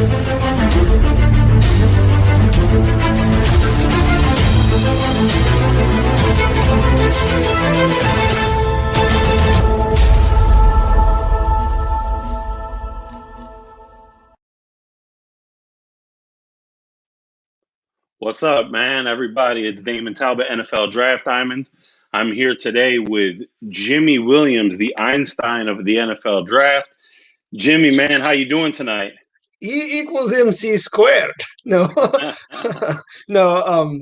What's up, man? Everybody, it's Damond Talbot, NFL Draft Diamonds. I'm here today with Jimmy Williams, the Einstein of the NFL Draft. Jimmy, man, how you doing tonight? E equals MC squared. No, no.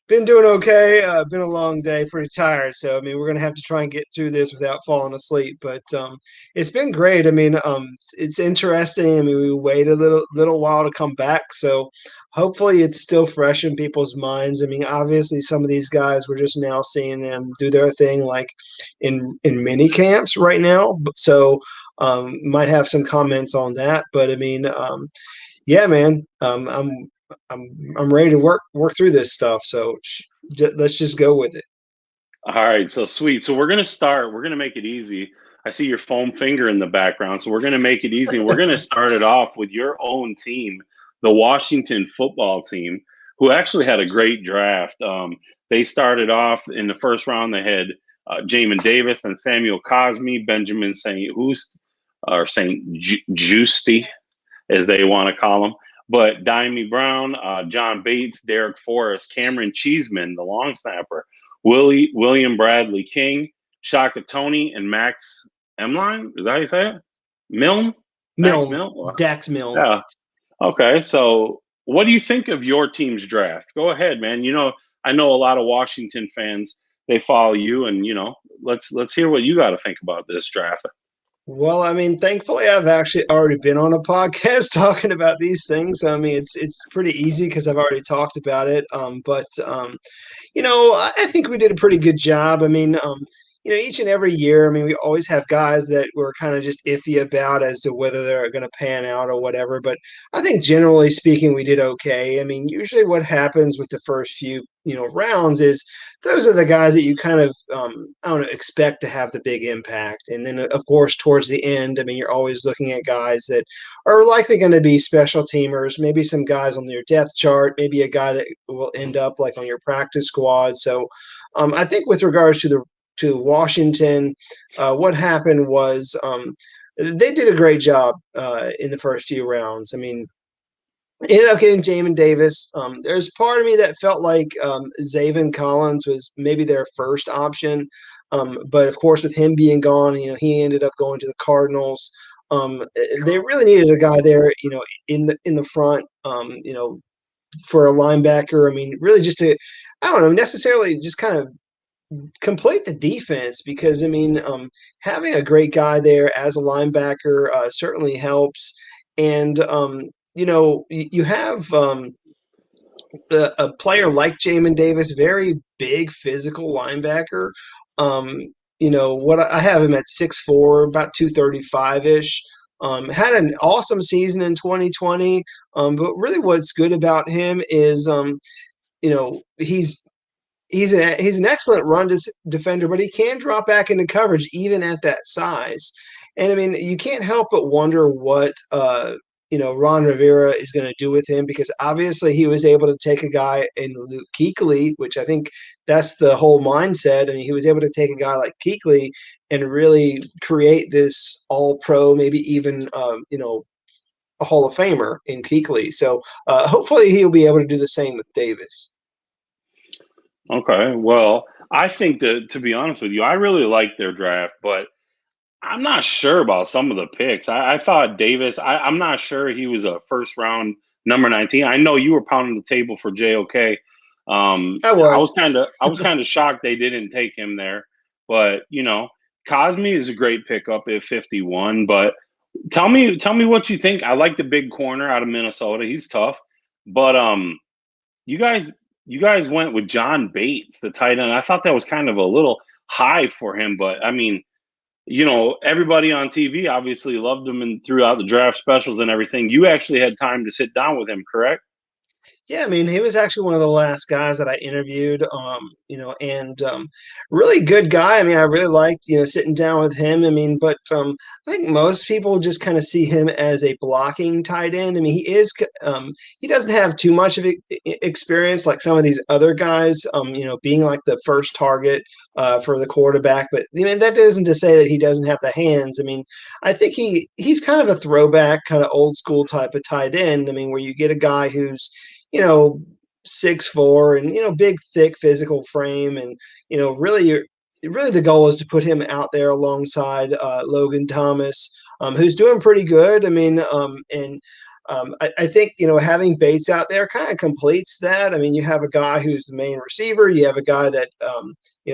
Been doing okay. Been a long day, pretty tired. So I mean, we're gonna have to try and get through this without falling asleep. But it's been great. I mean, it's interesting. I mean, we wait a little while to come back, so hopefully it's still fresh in people's minds. I mean, obviously some of these guys we're just now seeing them do their thing, like in mini camps right now. So might have some comments on that. But I mean, yeah, man, I'm ready to work through this stuff. So let's just go with it. All right, so sweet. So we're gonna start. We're gonna make it easy. I see your foam finger in the background, so we're gonna make it easy. And we're gonna start it off with your own team, the Washington football team, who actually had a great draft. They started off in the first round. They had Jamin Davis and Samuel Cosmi, Benjamin St. Just or St. Justy, as they want to call him. But Dimey Brown, John Bates, Derek Forrest, Cameron Cheeseman, the long snapper, William Bradley King, Shaka Tony, and Max Emline. Is that how you say it? Milne? Max Milne? Dax Milne. Yeah. Okay. So what do you think of your team's draft? Go ahead, man. I know a lot of Washington fans, they follow you, and let's hear what you got to think about this draft. Well, I mean, thankfully, I've actually already been on a podcast talking about these things. I mean, it's pretty easy because I've already talked about it. I think we did a pretty good job. I mean, each and every year, I mean, we always have guys that we're kind of just iffy about as to whether they're going to pan out or whatever. But I think generally speaking, we did okay. I mean, usually what happens with the first few, rounds is those are the guys that you kind of, I don't know, expect to have the big impact. And then, of course, towards the end, I mean, you're always looking at guys that are likely going to be special teamers, maybe some guys on your depth chart, maybe a guy that will end up like on your practice squad. So I think with regards to Washington, what happened was they did a great job in the first few rounds. I mean, ended up getting Jamin Davis. There's part of me that felt like Zaven Collins was maybe their first option. But of course, with him being gone, he ended up going to the Cardinals. They really needed a guy there, in the front, for a linebacker. I mean, really just to, I don't know, necessarily just kind of complete the defense because, I mean, having a great guy there as a linebacker certainly helps. And, you have a player like Jamin Davis, very big physical linebacker. What I have him at 6'4", about 235-ish. Had an awesome season in 2020. But really what's good about him is, he's an excellent run defender, but he can drop back into coverage even at that size. And I mean, you can't help but wonder what Ron Rivera is going to do with him, because obviously he was able to take a guy in Luke Kuechly, which I think that's the whole mindset. I mean, he was able to take a guy like Kuechly and really create this all-pro, maybe even a Hall of Famer in Kuechly. So hopefully he'll be able to do the same with Davis. Okay, well, I think that, to be honest with you, I really like their draft, but I'm not sure about some of the picks. I thought Davis, I'm not sure he was a first round number 19. I know you were pounding the table for JOK. I was I was kind of shocked they didn't take him there, but Cosme is a great pickup at 51. But tell me what you think. I like the big corner out of Minnesota. He's tough, but you guys went with John Bates, the tight end. I thought that was kind of a little high for him, but I mean, everybody on TV obviously loved him and throughout the draft specials and everything. You actually had time to sit down with him, correct? Yeah, I mean, he was actually one of the last guys that I interviewed, and really good guy. I mean, I really liked, sitting down with him. I mean, but I think most people just kind of see him as a blocking tight end. I mean, he doesn't have too much of experience like some of these other guys, being like the first target for the quarterback. But I mean, that isn't to say that he doesn't have the hands. I mean, I think he's kind of a throwback, kind of old school type of tight end. I mean, where you get a guy who's 6'4" and big, thick physical frame, and really the goal is to put him out there alongside Logan Thomas, who's doing pretty good. I mean, and I think having Bates out there kind of completes that. I mean, you have a guy who's the main receiver, you have a guy that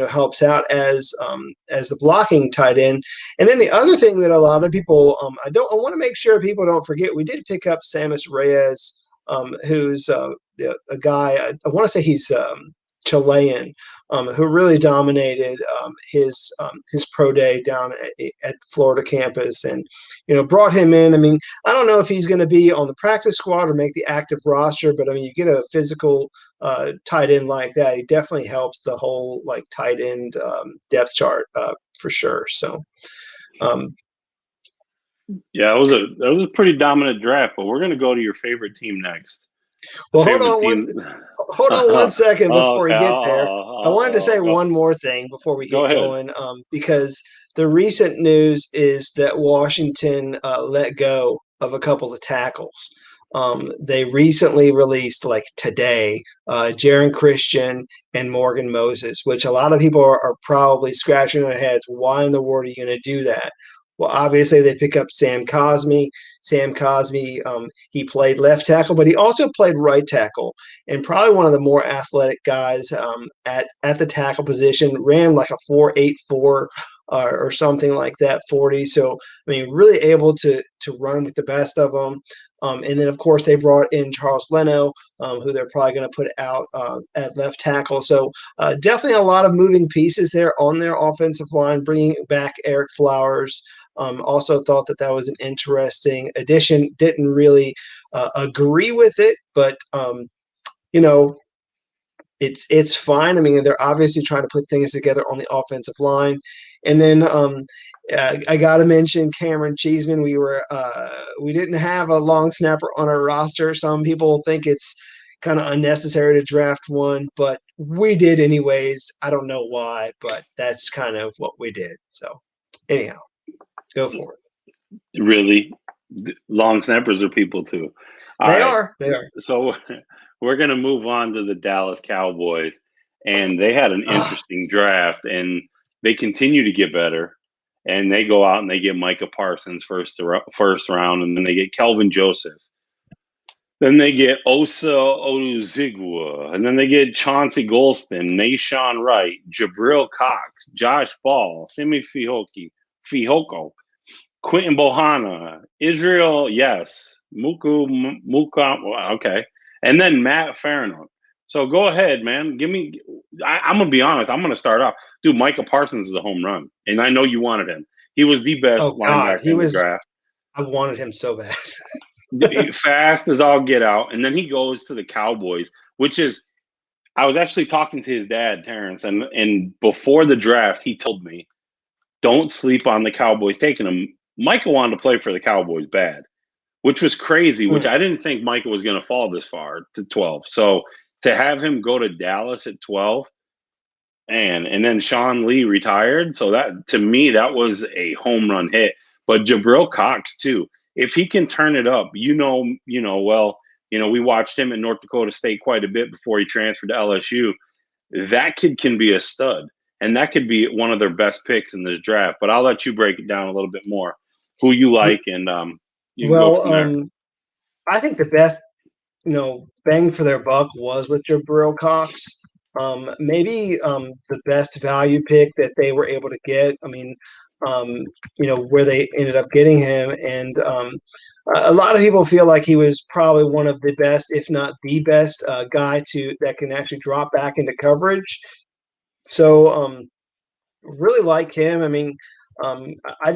helps out as the blocking tight end, and then the other thing that a lot of people I want to make sure people don't forget, we did pick up Samus Reyes, who's a guy, I want to say he's Chilean, who really dominated his pro day down at Florida campus, and brought him in. I mean, I don't know if he's going to be on the practice squad or make the active roster, but I mean, you get a physical tight end like that, he definitely helps the whole like tight end depth chart for sure. So. Yeah, it was a pretty dominant draft, but we're gonna go to your favorite team next. Well, Favorite team. hold on one second before we Okay. get there. I wanted to say one more thing before we Go get ahead. going, because the recent news is that Washington let go of a couple of tackles. They recently released, like today, Jaron Christian and Morgan Moses, which a lot of people are probably scratching their heads. Why in the world are you going to do that? Well, obviously they pick up Sam Cosmi. Sam Cosmi, he played left tackle, but he also played right tackle, and probably one of the more athletic guys at the tackle position. Ran like a 4.84 or something like that, 40. So I mean, really able to run with the best of them. And then of course they brought in Charles Leno, who they're probably going to put out at left tackle. So definitely a lot of moving pieces there on their offensive line. Bringing back Eric Flowers. Also thought that was an interesting addition. Didn't really agree with it, but you know, it's fine. I mean, they're obviously trying to put things together on the offensive line, and then I got to mention Cameron Cheeseman. We didn't have a long snapper on our roster. Some people think it's kind of unnecessary to draft one, but we did anyways. I don't know why, but that's kind of what we did. So anyhow. Go for it. Really, long snappers are people too. All They right. are. They are. So we're gonna move on to the Dallas Cowboys, and they had an interesting draft, and they continue to get better. And they go out and they get Micah Parsons first round, and then they get Kelvin Joseph. Then they get Osa Oduzigwa, and then they get Chauncey Golston, Nashawn Wright, Jabril Cox, Josh Ball, Simi Fihoko, Quentin Bohanna, Israel, yes, Muka, okay, and then Matt Faranock. So go ahead, man. Give me. I'm gonna be honest. I'm gonna start off, dude. Micah Parsons is a home run, and I know you wanted him. He was the best Oh God, linebacker in the draft. I wanted him so bad. Fast as all get out, and then he goes to the Cowboys, which is. I was actually talking to his dad, Terrence, and before the draft, he told me, "Don't sleep on the Cowboys taking him." Micah wanted to play for the Cowboys bad, which was crazy, which I didn't think Micah was going to fall this far to 12. So to have him go to Dallas at 12 and then Sean Lee retired. So that, to me, that was a home run hit. But Jabril Cox too, if he can turn it up, we watched him at North Dakota State quite a bit before he transferred to LSU. That kid can be a stud, and that could be one of their best picks in this draft. But I'll let you break it down a little bit more, who you like, and you can go from there. I think the best, bang for their buck was with Jabril Cox. Maybe the best value pick that they were able to get. I mean, where they ended up getting him, and a lot of people feel like he was probably one of the best, if not the best, guy that can actually drop back into coverage. So, really like him. I mean, I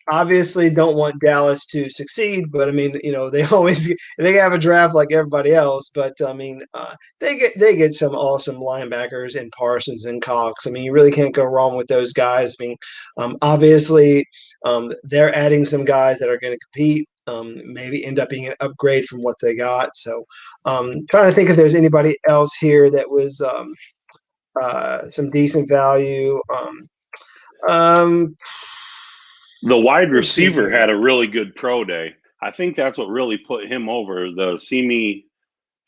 obviously don't want Dallas to succeed, but I mean, they have a draft like everybody else, but I mean, they get some awesome linebackers in Parsons and Cox. I mean, you really can't go wrong with those guys. I mean, obviously, they're adding some guys that are going to compete. Maybe end up being an upgrade from what they got. So, trying to think if there's anybody else here that was some decent value. Um, The wide let's see receiver here. had a really good pro day. I think that's what really put him over. The Simi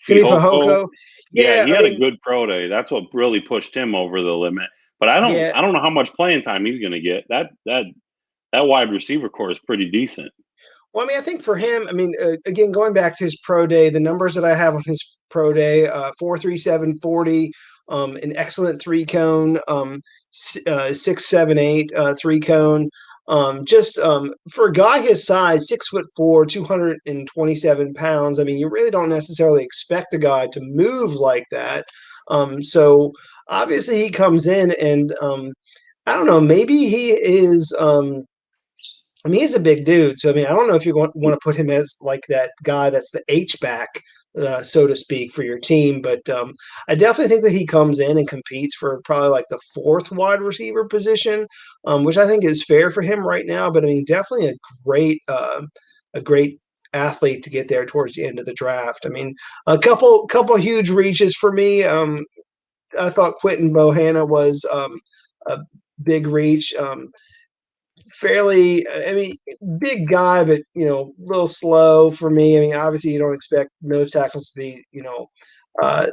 Simi Fihoko. Fehoko. Yeah, Yeah, he I had a mean, good pro day. That's what really pushed him over the limit. But I don't yeah. I don't know how much playing time he's going to get. That wide receiver core is pretty decent. Well, I mean, I think for him, I mean, again, going back to his pro day, the numbers that I have on his pro day, 4.3740, an excellent three cone, 6.78 three cone. Just for a guy his size, 6'4", 227 pounds. I mean, you really don't necessarily expect a guy to move like that. So obviously he comes in and I don't know, maybe he is. I mean, he's a big dude, so I mean, I don't know if you want to put him as like that guy that's the H back, so to speak, for your team. But I definitely think that he comes in and competes for probably like the fourth wide receiver position, which I think is fair for him right now. But I mean, definitely a great athlete to get there towards the end of the draft. I mean, a couple huge reaches for me. I thought Quentin Bohanna was a big reach. Fairly, I mean, big guy, but a little slow for me. I mean, obviously, you don't expect nose tackles to be, uh,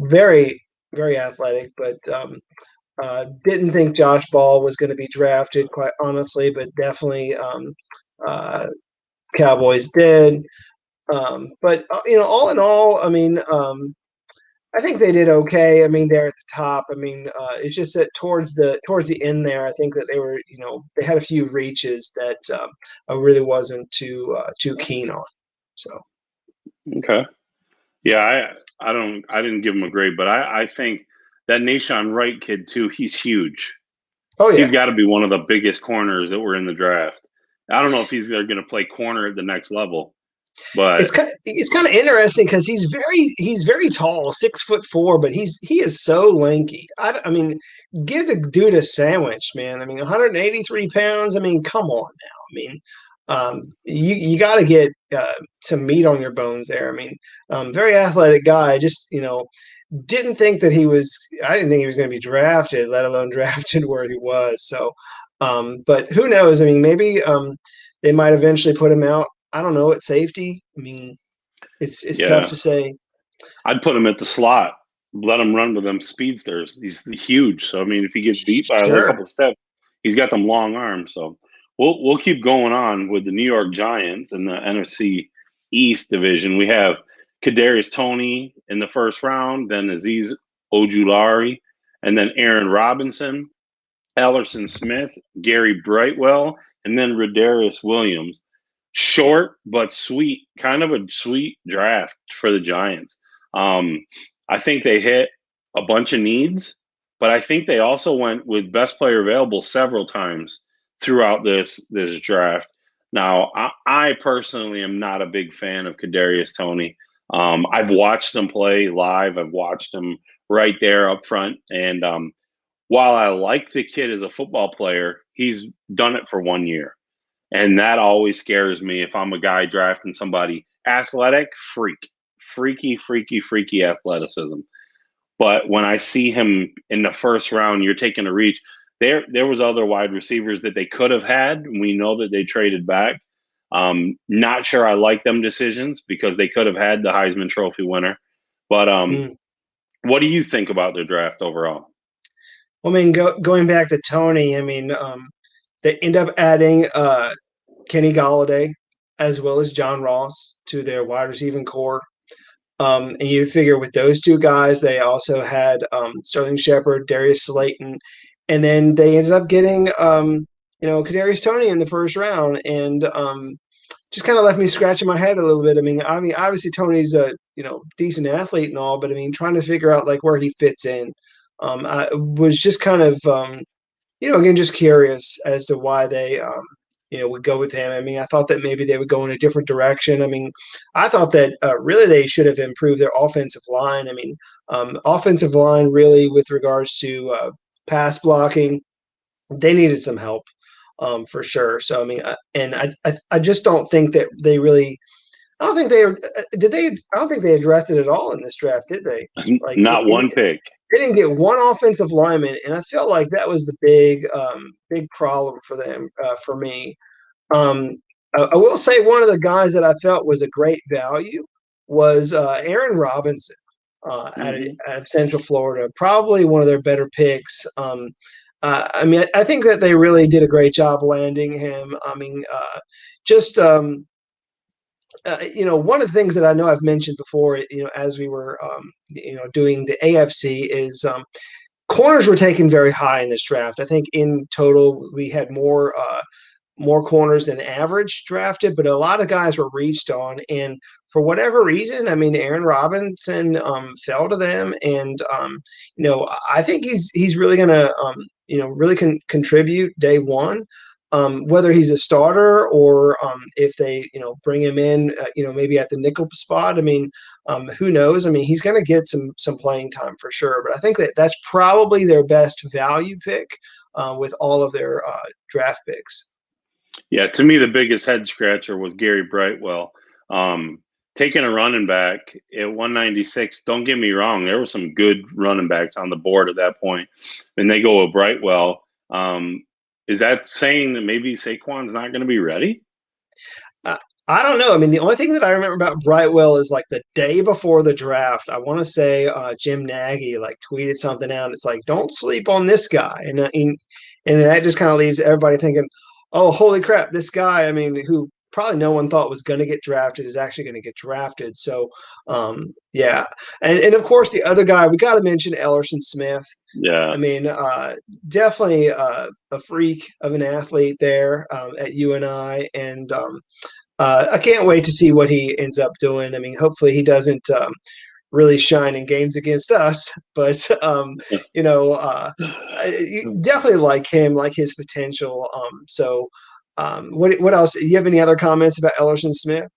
very, very athletic, but didn't think Josh Ball was going to be drafted, quite honestly, but definitely uh, Cowboys did. But all in all, I mean, I think they did okay. I mean, they're at the top. I mean, it's just that towards the end there, I think that they were, they had a few reaches that I really wasn't too keen on. So, Okay. Yeah, I didn't give him a grade, but I think that Nashon Wright kid too, he's huge. oh He's yeah, got to be one of the biggest corners that were in the draft. I don't know if he's going to play corner at the next level, but it's kind of interesting because he's very tall, 6'4", but he is so lanky. I mean, give the dude a sandwich, man. I mean, 183 pounds. I mean, come on now. I mean, you got to get some meat on your bones there. I mean, very athletic guy. Just didn't think that he was. I didn't think he was going to be drafted, let alone drafted where he was. So, but who knows? I mean, maybe they might eventually put him out. I don't know at safety. I mean, it's tough yeah, to say. I'd put him at the slot. Let him run with them speedsters. He's huge, so I mean, if he gets beat by a Sure. couple steps, he's got them long arms. So we'll keep going on with the New York Giants in the NFC East division. We have Kadarius Toney in the first round, then Aziz Ojulari, and then Aaron Robinson, Ellerson Smith, Gary Brightwell, and then Rodarius Williams. Short but sweet, kind of a sweet draft for the Giants. Um, I think they hit a bunch of needs, but I think they also went with best player available several times throughout this draft. Now, I personally am not a big fan of Kadarius Toney. I've watched him play live. I've watched him right there up front, and while I like the kid as a football player, he's done it for 1 year. And that always scares me if I'm a guy drafting somebody athletic, freaky athleticism. But when I see him in the first round, you're taking a reach. There was other wide receivers that they could have had. We know that they traded back. Not sure I like them decisions because they could have had the Heisman Trophy winner. But Mm. what do you think about their draft overall? Well, I mean, going back to Tony, I mean, they end up adding Kenny Galladay as well as John Ross to their wide receiving core. And you figure with those two guys, they also had Sterling Shepard, Darius Slayton, and then they ended up getting Kadarius Toney in the first round, and just kind of left me scratching my head a little bit. I mean, obviously Tony's a decent athlete and all, but I mean, trying to figure out like where he fits in. I was just kind of again just curious as to why they would go with him. I mean, I thought that maybe they would go in a different direction. I mean, I thought that really they should have improved their offensive line. I mean, offensive line really with regards to pass blocking, they needed some help for sure. So I mean, I just don't think that they really. I don't think they did. They I don't think they addressed it at all in this draft, did they? Like Not one pick. they didn't get one offensive lineman, and I felt like that was the big problem for them. For me, um, I will say one of the guys that I felt was a great value was Aaron Robinson out of Central Florida. Probably one of their better picks. I mean, I think that they really did a great job landing him. I mean, just one of the things that I know I've mentioned before, as we were, doing the AFC is corners were taken very high in this draft. I think in total we had more corners than average drafted, but a lot of guys were reached on, and for whatever reason, I mean, Aaron Robinson fell to them, and I think he's really going to really contribute day one. Whether he's a starter or if they bring him in maybe at the nickel spot, I mean, who knows? I mean, he's going to get some playing time for sure, but I think that that's probably their best value pick with all of their draft picks. Yeah, to me, the biggest head scratcher was Gary Brightwell. Taking a running back at 196, don't get me wrong, there were some good running backs on the board at that point. And they go with Brightwell. Is that saying that maybe Saquon's not going to be ready? I don't know. I mean, the only thing that I remember about Brightwell is like the day before the draft. I want to say Jim Nagy like tweeted something out. It's like, don't sleep on this guy, and that just kind of leaves everybody thinking, oh, holy crap, this guy. I mean, who probably no one thought was going to get drafted is actually going to get drafted. So, yeah, and of course the other guy we got to mention Ellerson Smith. Yeah, I mean, definitely a freak of an athlete there at UNI, and I can't wait to see what he ends up doing. I mean, hopefully he doesn't really shine in games against us, but you definitely like him, like his potential. What else? Do you have any other comments about Ellerson Smith?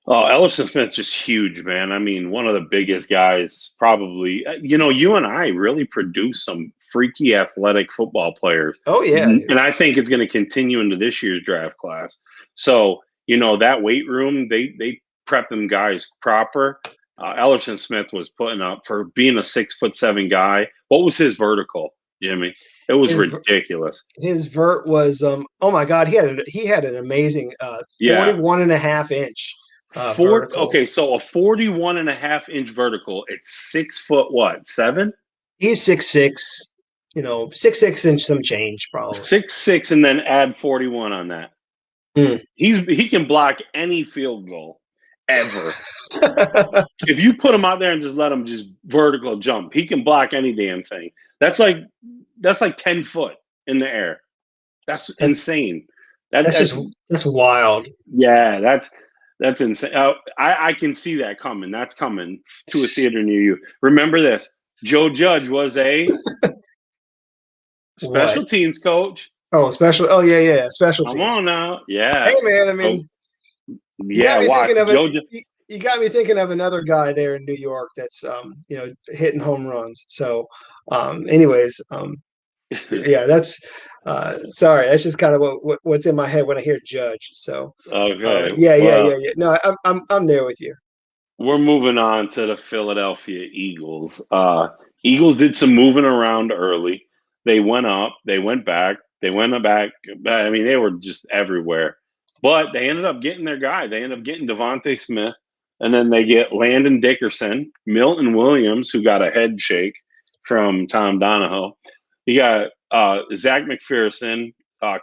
Oh, Ellison Smith's just huge, man. I mean, one of the biggest guys, probably. You and I really produce some freaky athletic football players. Oh yeah, and I think it's going to continue into this year's draft class. So that weight room, they prep them guys proper. Ellerson Smith was putting up for being a 6'7" guy. What was his vertical, Jimmy? It was ridiculous. His vert was oh my god, he had an amazing 41.5-inch. Okay, so a 41.5-inch vertical. It's 6'7"? He's 6'6", 6'6" and some change, probably 6'6", and then add 41 on that. He can block any field goal ever. If you put him out there and just let him just vertical jump, he can block any damn thing. That's like 10 foot in the air. That's insane. That's wild. Yeah, that's insane. I can see that coming. That's coming to a theater near you. Remember this: Joe Judge was a special teams coach. Oh, special. Oh yeah, special teams. Come on now, yeah. Hey man, I mean, watch Joe. You got me thinking of another guy there in New York that's hitting home runs. So, anyways, yeah, that's sorry. That's just kind of what's in my head when I hear Judge. So, okay, yeah. No, I'm there with you. We're moving on to the Philadelphia Eagles. Eagles did some moving around early. They went up, they went back, they went back. I mean, they were just everywhere. But they ended up getting their guy. They ended up getting Devontae Smith, and then they get Landon Dickerson, Milton Williams, who got a head shake from Tom Donahoe. You got Zach McPherson,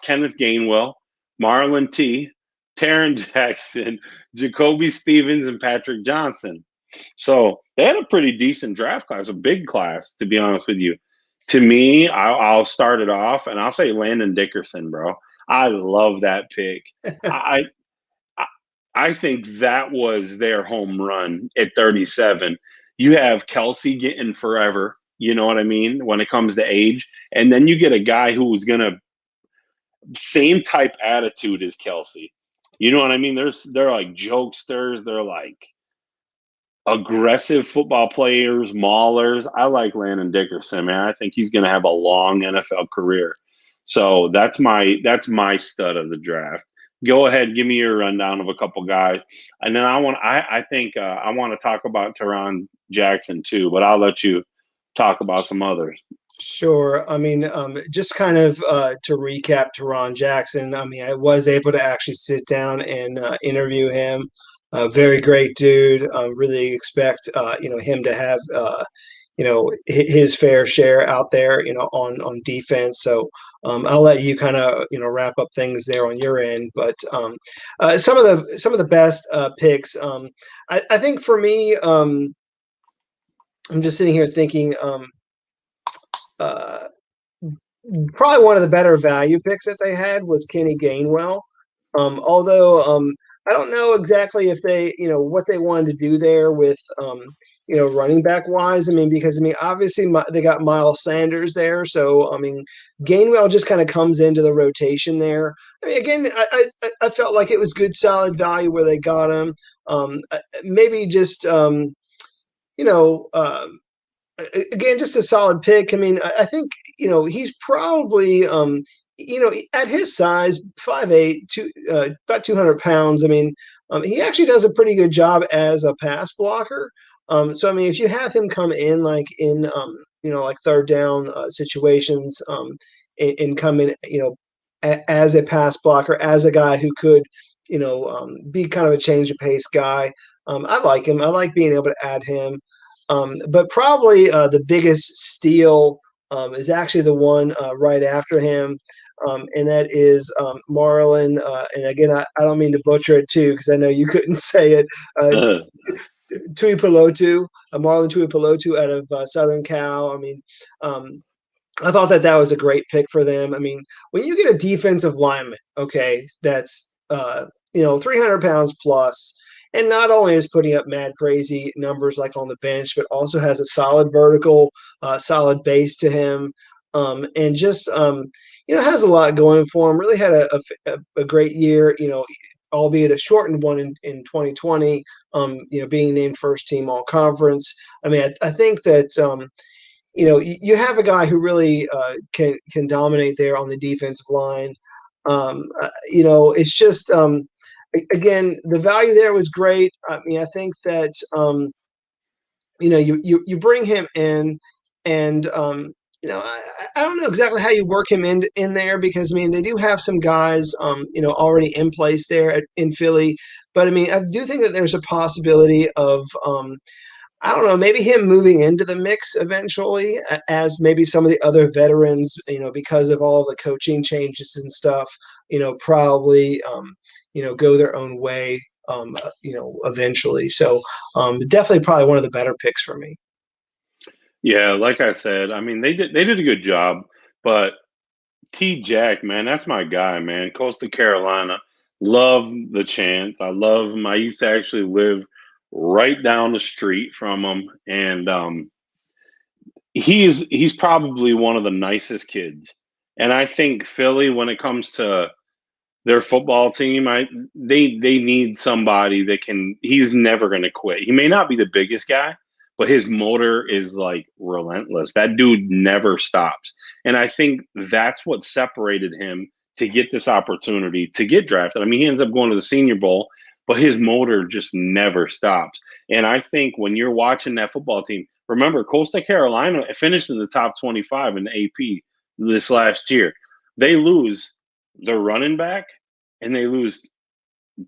Kenneth Gainwell, Marlon T., Taron Jackson, Jacoby Stevens, and Patrick Johnson. So they had a pretty decent draft class, a big class, to be honest with you. To me, I'll start it off, and I'll say Landon Dickerson, bro. I love that pick. I think that was their home run at 37. You have Kelsey getting forever, you know what I mean, when it comes to age. And then you get a guy who's going to same type attitude as Kelsey. You know what I mean? They're like jokesters. They're like aggressive football players, maulers. I like Landon Dickerson, man. I think he's going to have a long NFL career. So that's my stud of the draft. Go ahead, give me your rundown of a couple guys, and then I think I want to talk about Teron Jackson too, but I'll let you talk about some others. Sure. I mean, just kind of to recap Teron Jackson, I mean, I was able to actually sit down and interview him. Very great dude. Really expect him to have his fair share out there on defense. So I'll let you kind of wrap up things there on your end. But some of the best picks. I think for me, I'm just sitting here thinking. Uh, Probably one of the better value picks that they had was Kenny Gainwell. Although I don't know exactly if they, what they wanted to do there with, running back wise. I mean, because obviously they got Miles Sanders there, so I mean, Gainwell just kind of comes into the rotation there. I mean, again, I felt like it was good, solid value where they got him. Maybe just, you know. Again, just a solid pick. I mean, I think he's probably at his size, 5'8", about 200 pounds. I mean, he actually does a pretty good job as a pass blocker. So I mean, if you have him come in like in like third down situations, and come in as a pass blocker, as a guy who could be kind of a change of pace guy. I like him. I like being able to add him. But probably the biggest steal is actually the one right after him, and that is Marlon. And again, I don't mean to butcher it too, because I know you couldn't say it. Tuipulotu, Marlon Tuipulotu out of Southern Cal. I mean, I thought that was a great pick for them. I mean, when you get a defensive lineman, okay, that's 300 pounds plus, and not only is putting up mad crazy numbers like on the bench, but also has a solid vertical, solid base to him, and just has a lot going for him. Really had a great year, albeit a shortened one in 2020. Being named first team all conference. I mean, I think that. You have a guy who really can dominate there on the defensive line. It's just again, the value there was great. I mean, I think that you bring him in, and I don't know exactly how you work him in there, because I mean they do have some guys already in place there in Philly, but I mean I do think that there's a possibility of I don't know, maybe him moving into the mix eventually, as maybe some of the other veterans, because of all the coaching changes and stuff, probably, go their own way, eventually. So definitely probably one of the better picks for me. Yeah, like I said, I mean they did a good job, but T Jack, man, that's my guy, man. Coastal Carolina. Love the chance. I love him. I used to actually live right down the street from him. And he's probably one of the nicest kids. And I think Philly, when it comes to their football team, they need somebody that can. He's never going to quit. He may not be the biggest guy, but his motor is like relentless. That dude never stops, and I think that's what separated him to get this opportunity to get drafted. I mean, he ends up going to the Senior Bowl, but his motor just never stops. And I think when you're watching that football team, remember Coastal Carolina finished in the top 25 in the AP this last year. They lose their running back and they lose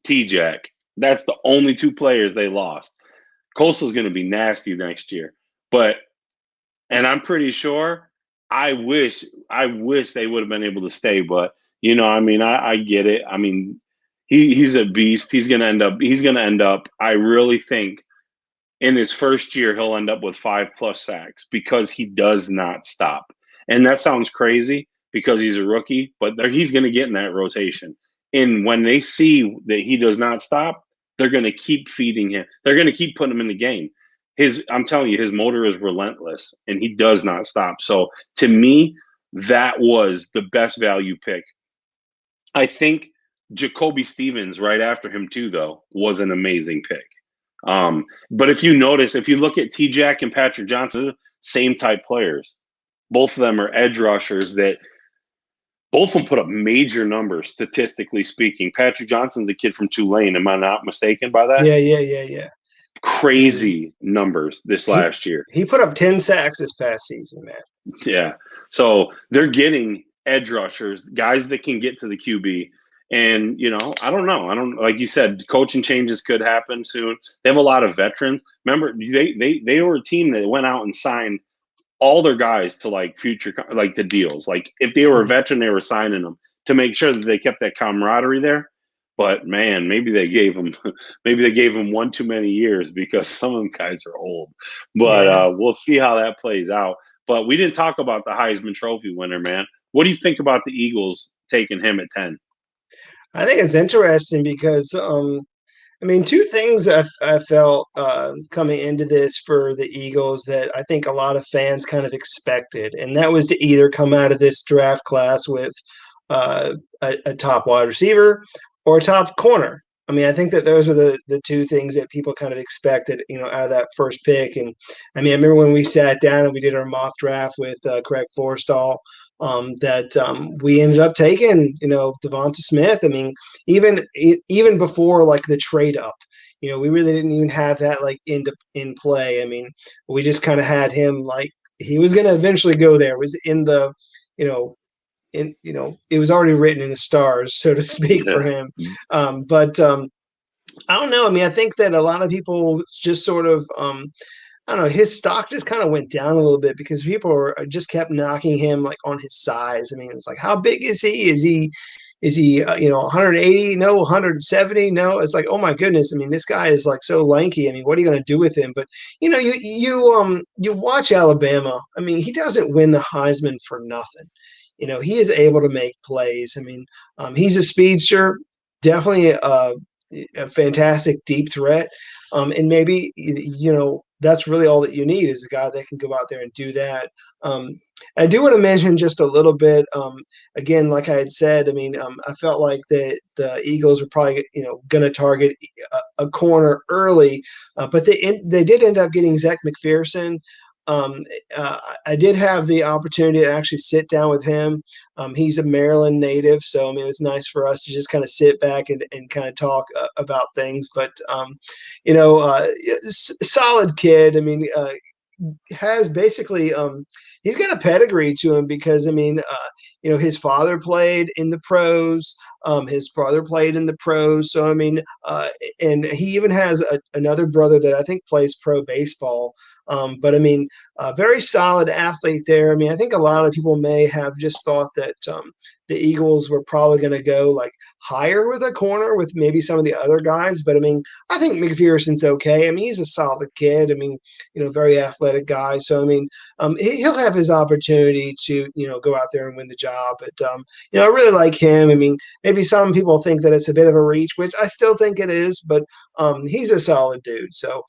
T-Jack. That's the only two players they lost. Coastal's going to be nasty next year. And I'm pretty sure I wish they would have been able to stay, but I mean, I get it. I mean, he's a beast. He's going to end up, I really think in his first year, he'll end up with 5+ sacks because he does not stop. And that sounds crazy because he's a rookie, but he's going to get in that rotation. And when they see that he does not stop, they're going to keep feeding him. They're going to keep putting him in the game. I'm telling you, his motor is relentless and he does not stop. So to me, that was the best value pick I think Jacoby Stevens right after him too, though, was an amazing pick. But if you notice, if you look at T-Jack and Patrick Johnson, same type players. Both of them are edge rushers that both of them put up major numbers, statistically speaking. Patrick Johnson's the kid from Tulane. Am I not mistaken by that? Yeah. I mean, Crazy numbers this he last year. he put up 10 sacks this past season, man. Yeah. So they're getting edge rushers, guys that can get to the QB. And, I don't know. I don't, like you said, coaching changes could happen soon. They have a lot of veterans. Remember, they were a team that went out and signed all their guys to like future, like the deals. Like if they were a veteran, they were signing them to make sure that they kept that camaraderie there. But man, maybe they gave them one too many years because some of them guys are old. But Yeah. we'll see how that plays out. But we didn't talk about the Heisman Trophy winner, man. What do you think about the Eagles taking him at 10? I think it's interesting because I mean, two things I felt coming into this for the Eagles that I think a lot of fans kind of expected, and that was to either come out of this draft class with a top wide receiver or a top corner. I mean, I think that those were the two things that people kind of expected, out of that first pick. And I mean, I remember when we sat down and we did our mock draft with Craig Forstall, that we ended up taking, Devonta Smith. I mean, even before like the trade up, we really didn't even have that like in play. I mean, we just kind of had him like he was going to eventually go there. It was in the, you know, it was already written in the stars, so to speak, for Yeah. him. But I don't know. I mean, I think that a lot of people just sort of I don't know, his stock just kind of went down a little bit because people just kept knocking him like on his size. I mean, it's like, how big is he? Is he 180? No, 170? No. It's like, oh my goodness. I mean, this guy is like so lanky. I mean, what are you going to do with him? But you watch Alabama. I mean, he doesn't win the Heisman for nothing. He is able to make plays. I mean, he's a speedster, definitely a fantastic deep threat. And maybe, that's really all that you need is a guy that can go out there and do that. I do want to mention just a little bit. Again, like I had said, I mean, I felt like that the Eagles were probably, going to target a corner early, but they did end up getting Zach McPherson. Um, I did have the opportunity to actually sit down with him. He's a Maryland native, so I mean, it was nice for us to just kind of sit back and kind of talk about things. But solid kid. I mean, has basically he's got a pedigree to him because I mean, his father played in the pros. His brother played in the pros. So I mean, and he even has another brother that I think plays pro baseball. But I mean, a very solid athlete there. I mean, I think a lot of people may have just thought that the Eagles were probably going to go like higher with a corner with maybe some of the other guys. But I mean, I think McPherson's okay. I mean, he's a solid kid. I mean, very athletic guy. So I mean, he'll have his opportunity to go out there and win the job. But I really like him. I mean, maybe some people think that it's a bit of a reach, which I still think it is. But he's a solid dude. So.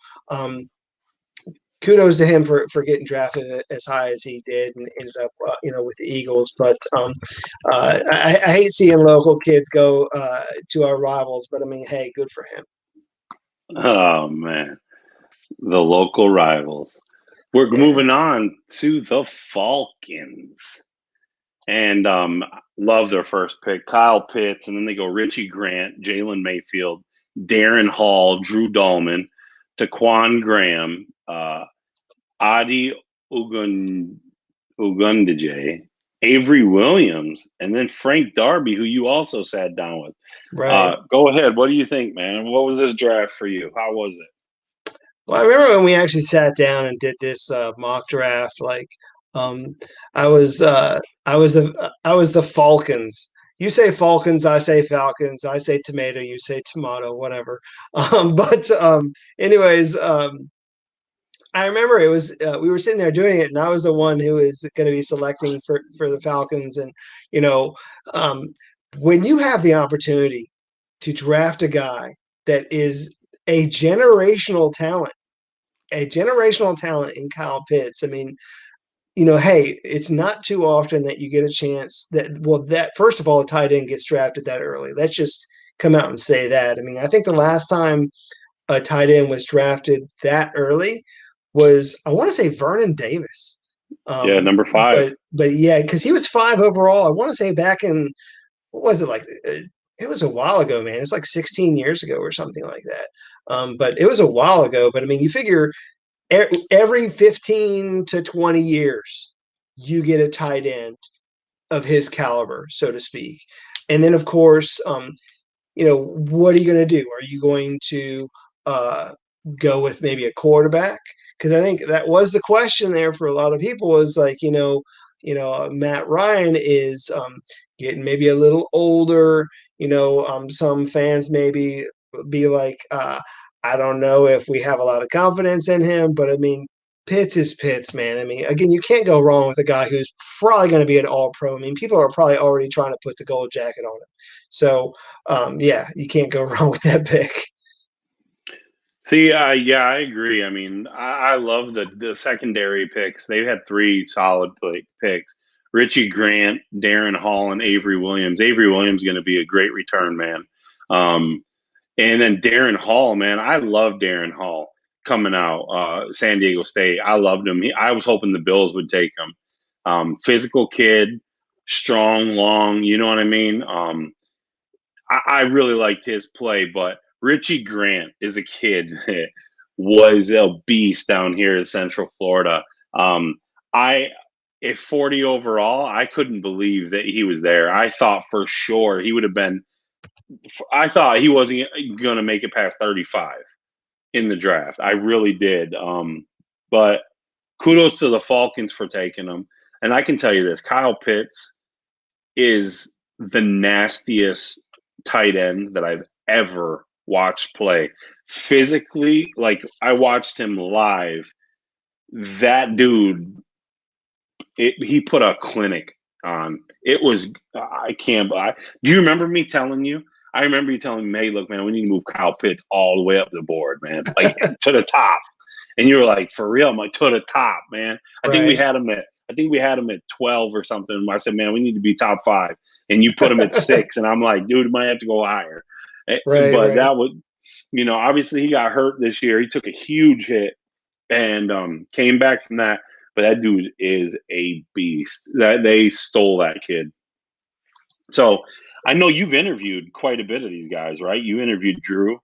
Kudos to him for getting drafted as high as he did and ended up, with the Eagles. But I hate seeing local kids go to our rivals. But I mean, hey, good for him. Oh, man. The local rivals. We're Yeah. moving on to the Falcons. And love their first pick. Kyle Pitts, and then they go Richie Grant, Jalen Mayfield, Darren Hall, Drew Dahlman, Taquan Graham, Adi Ugundije, Avery Williams, and then Frank Darby, who you also sat down with. Right. Go ahead. What do you think, man? What was this draft for you? How was it? Well, I remember when we actually sat down and did this mock draft. Like, I was the Falcons. You say Falcons, I say Falcons. I say tomato, you say tomato, whatever. Anyways, I remember it was we were sitting there doing it, and I was the one who is going to be selecting for the Falcons. And you know, um, when you have the opportunity to draft a guy that is a generational talent in Kyle Pitts. I mean, hey, it's not too often that you get a chance that first of all, a tight end gets drafted that early. Let's just come out and say that. I mean, I think the last time a tight end was drafted that early was, I want to say, Vernon Davis. Yeah, number 5. But yeah, because he was 5 overall. I want to say back in, what was it like? It was a while ago, man. It's like 16 years ago or something like that. But it was a while ago. But I mean, you figure every 15 to 20 years, you get a tight end of his caliber, so to speak. And then, of course, what are you going to do? Are you going to uh, go with maybe a quarterback? Because I think that was the question there for a lot of people, was like, Matt Ryan is getting maybe a little older. Some fans maybe be like, I don't know if we have a lot of confidence in him, but I mean, Pitts is Pitts, man. I mean, again, you can't go wrong with a guy who's probably going to be an all pro. I mean, people are probably already trying to put the gold jacket on him. So, yeah, you can't go wrong with that pick. See, yeah, I agree. I mean, I love the secondary picks. They've had 3 solid picks: Richie Grant, Darren Hall, and Avery Williams. Avery Williams is going to be a great return man. And then Darren Hall, man, I love Darren Hall coming out, San Diego State. I loved him. I was hoping the Bills would take him. Physical kid, strong, long. You know what I mean? I really liked his play, but Richie Grant is a kid that was a beast down here in Central Florida. I At 40 overall, I couldn't believe that he was there. I thought for sure he would have been. I thought he wasn't going to make it past 35 in the draft. I really did. But kudos to the Falcons for taking him. And I can tell you this: Kyle Pitts is the nastiest tight end that I've ever watched play. Physically, like, I watched him live. That dude, he put a clinic on. It was, I can't. Do you remember me telling you? I remember you telling me, "Hey, look, man, we need to move Kyle Pitts all the way up the board, man, like to the top." And you were like, "For real?" I'm like, "To the top, man." I think we Right. had him at 12 or something. I said, "Man, we need to be top 5." And you put him at 6, and I'm like, "Dude, might have to go higher." Right, But right. that would, obviously he got hurt this year. He took a huge hit and came back from that. But that dude is a beast. That they stole that kid. So I know you've interviewed quite a bit of these guys, right? You interviewed Drew.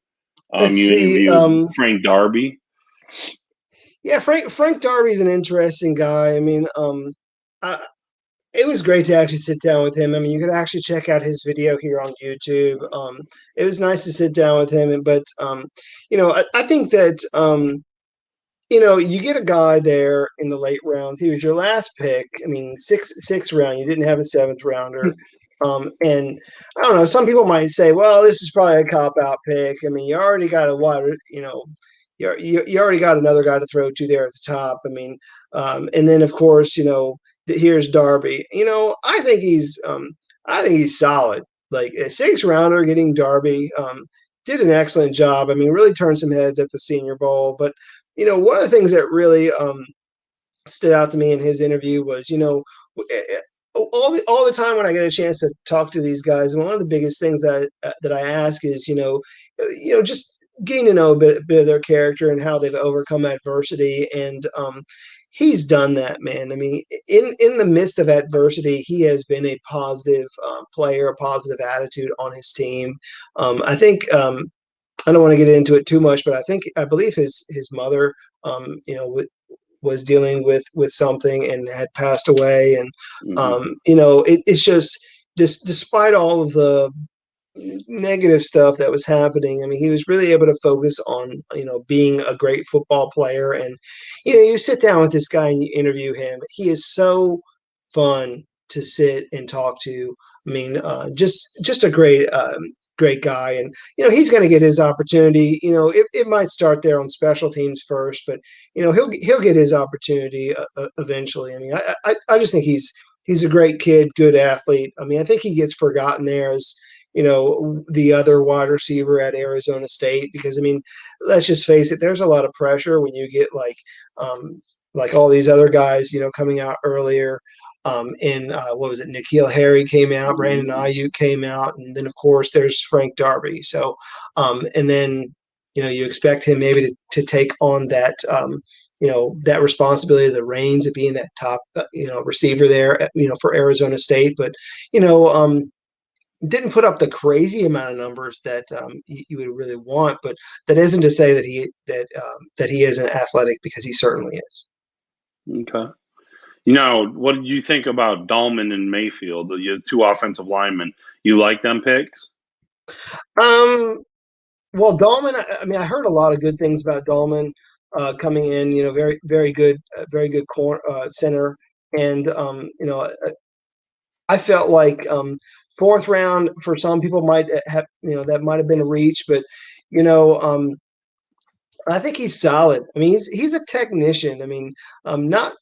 Let's You see. interviewed Frank Darby. Yeah, Frank Darby's an interesting guy. I mean, I, it was great to actually sit down with him. I mean, you could actually check out his video here on YouTube. It was nice to sit down with him, but I think that you get a guy there in the late rounds. He was your last pick. I mean, sixth round. You didn't have a seventh rounder. And I don't know. Some people might say, "Well, this is probably a cop out pick." I mean, you already got a wide, you already got another guy to throw to there at the top. I mean, and then of course, here's Darby. I think he's solid. Like a 6th rounder, getting Darby, did an excellent job. I mean, really turned some heads at the Senior Bowl. But one of the things that really stood out to me in his interview was, all the time when I get a chance to talk to these guys, one of the biggest things that I ask is, just getting to know a bit of their character and how they've overcome adversity. And he's done that, man. I mean, in the midst of adversity, he has been a positive player, a positive attitude on his team. I think. I don't want to get into it too much, but I believe his mother, was dealing with something and had passed away, and Mm-hmm. it's just despite all of the negative stuff that was happening. I mean, he was really able to focus on being a great football player, and you sit down with this guy and you interview him. He is so fun to sit and talk to. I mean, just a great guy, and he's going to get his opportunity. It might start there on special teams first, but he'll get his opportunity eventually. I mean, I just think he's a great kid, good athlete. I mean, I think he gets forgotten there as the other wide receiver at Arizona State, because I mean, let's just face it, there's a lot of pressure when you get like like all these other guys, coming out earlier. And what was it? N'Keal Harry came out, Brandon Ayuk came out, and then of course there's Frank Darby. So, and then you expect him maybe to take on that that responsibility, the reins of being that top receiver there, for Arizona State. But you know, didn't put up the crazy amount of numbers that you would really want. But that isn't to say that he isn't athletic, because he certainly is. Okay. What did you think about Dahlman and Mayfield, the two offensive linemen? You like them picks? Well, Dahlman, I mean, I heard a lot of good things about Dahlman coming in. Very, very good center, and I felt like fourth round for some people might have, that might have been a reach, but you know, um, I think he's solid. I mean, he's a technician. I mean, not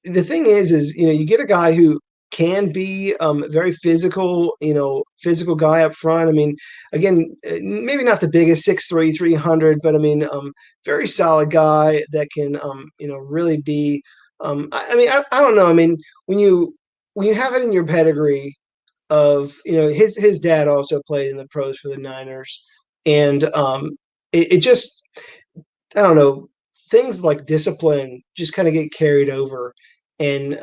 the thing is you get a guy who can be very physical, physical guy up front. I mean, again, maybe not the biggest 6'3", 300, but I mean, very solid guy that can really be. I don't know. I mean, when you have it in your pedigree of his dad also played in the pros for the Niners, and it just, I don't know, things like discipline just kind of get carried over. And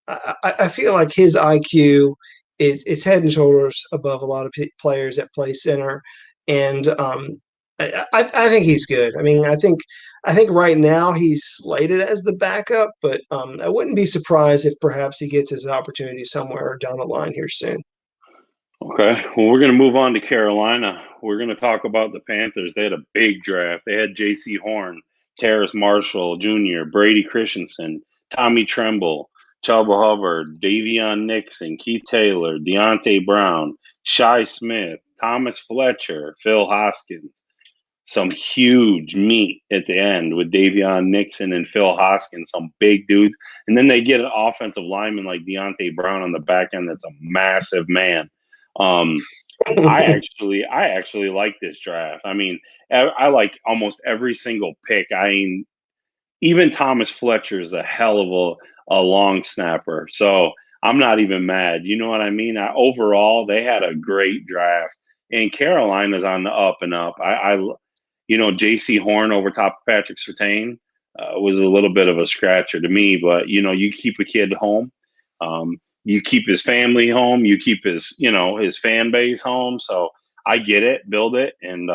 I feel like his IQ is head and shoulders above a lot of players that play center. And I think he's good. I mean, I think right now he's slated as the backup, but I wouldn't be surprised if perhaps he gets his opportunity somewhere down the line here soon. Okay. Well, we're going to move on to Carolina. We're going to talk about the Panthers. They had a big draft. They had J.C. Horn, Terrace Marshall Jr., Brady Christensen, Tommy Tremble, Chuba Hubbard, Davion Nixon, Keith Taylor, Deontay Brown, Shi Smith, Thomas Fletcher, Phil Hoskins. Some huge meat at the end with Davion Nixon and Phil Hoskins, some big dudes. And then they get an offensive lineman like Deontay Brown on the back end that's a massive man. Um, I actually like this draft. I mean, I like almost every single pick. I mean, even Thomas Fletcher is a hell of a long snapper. So I'm not even mad. You know what I mean? Overall, they had a great draft, and Carolina's on the up and up. J.C. Horn over top of Patrick Surtain was a little bit of a scratcher to me, but you keep a kid home. You keep his family home. You keep his fan base home. So I get it. Build it and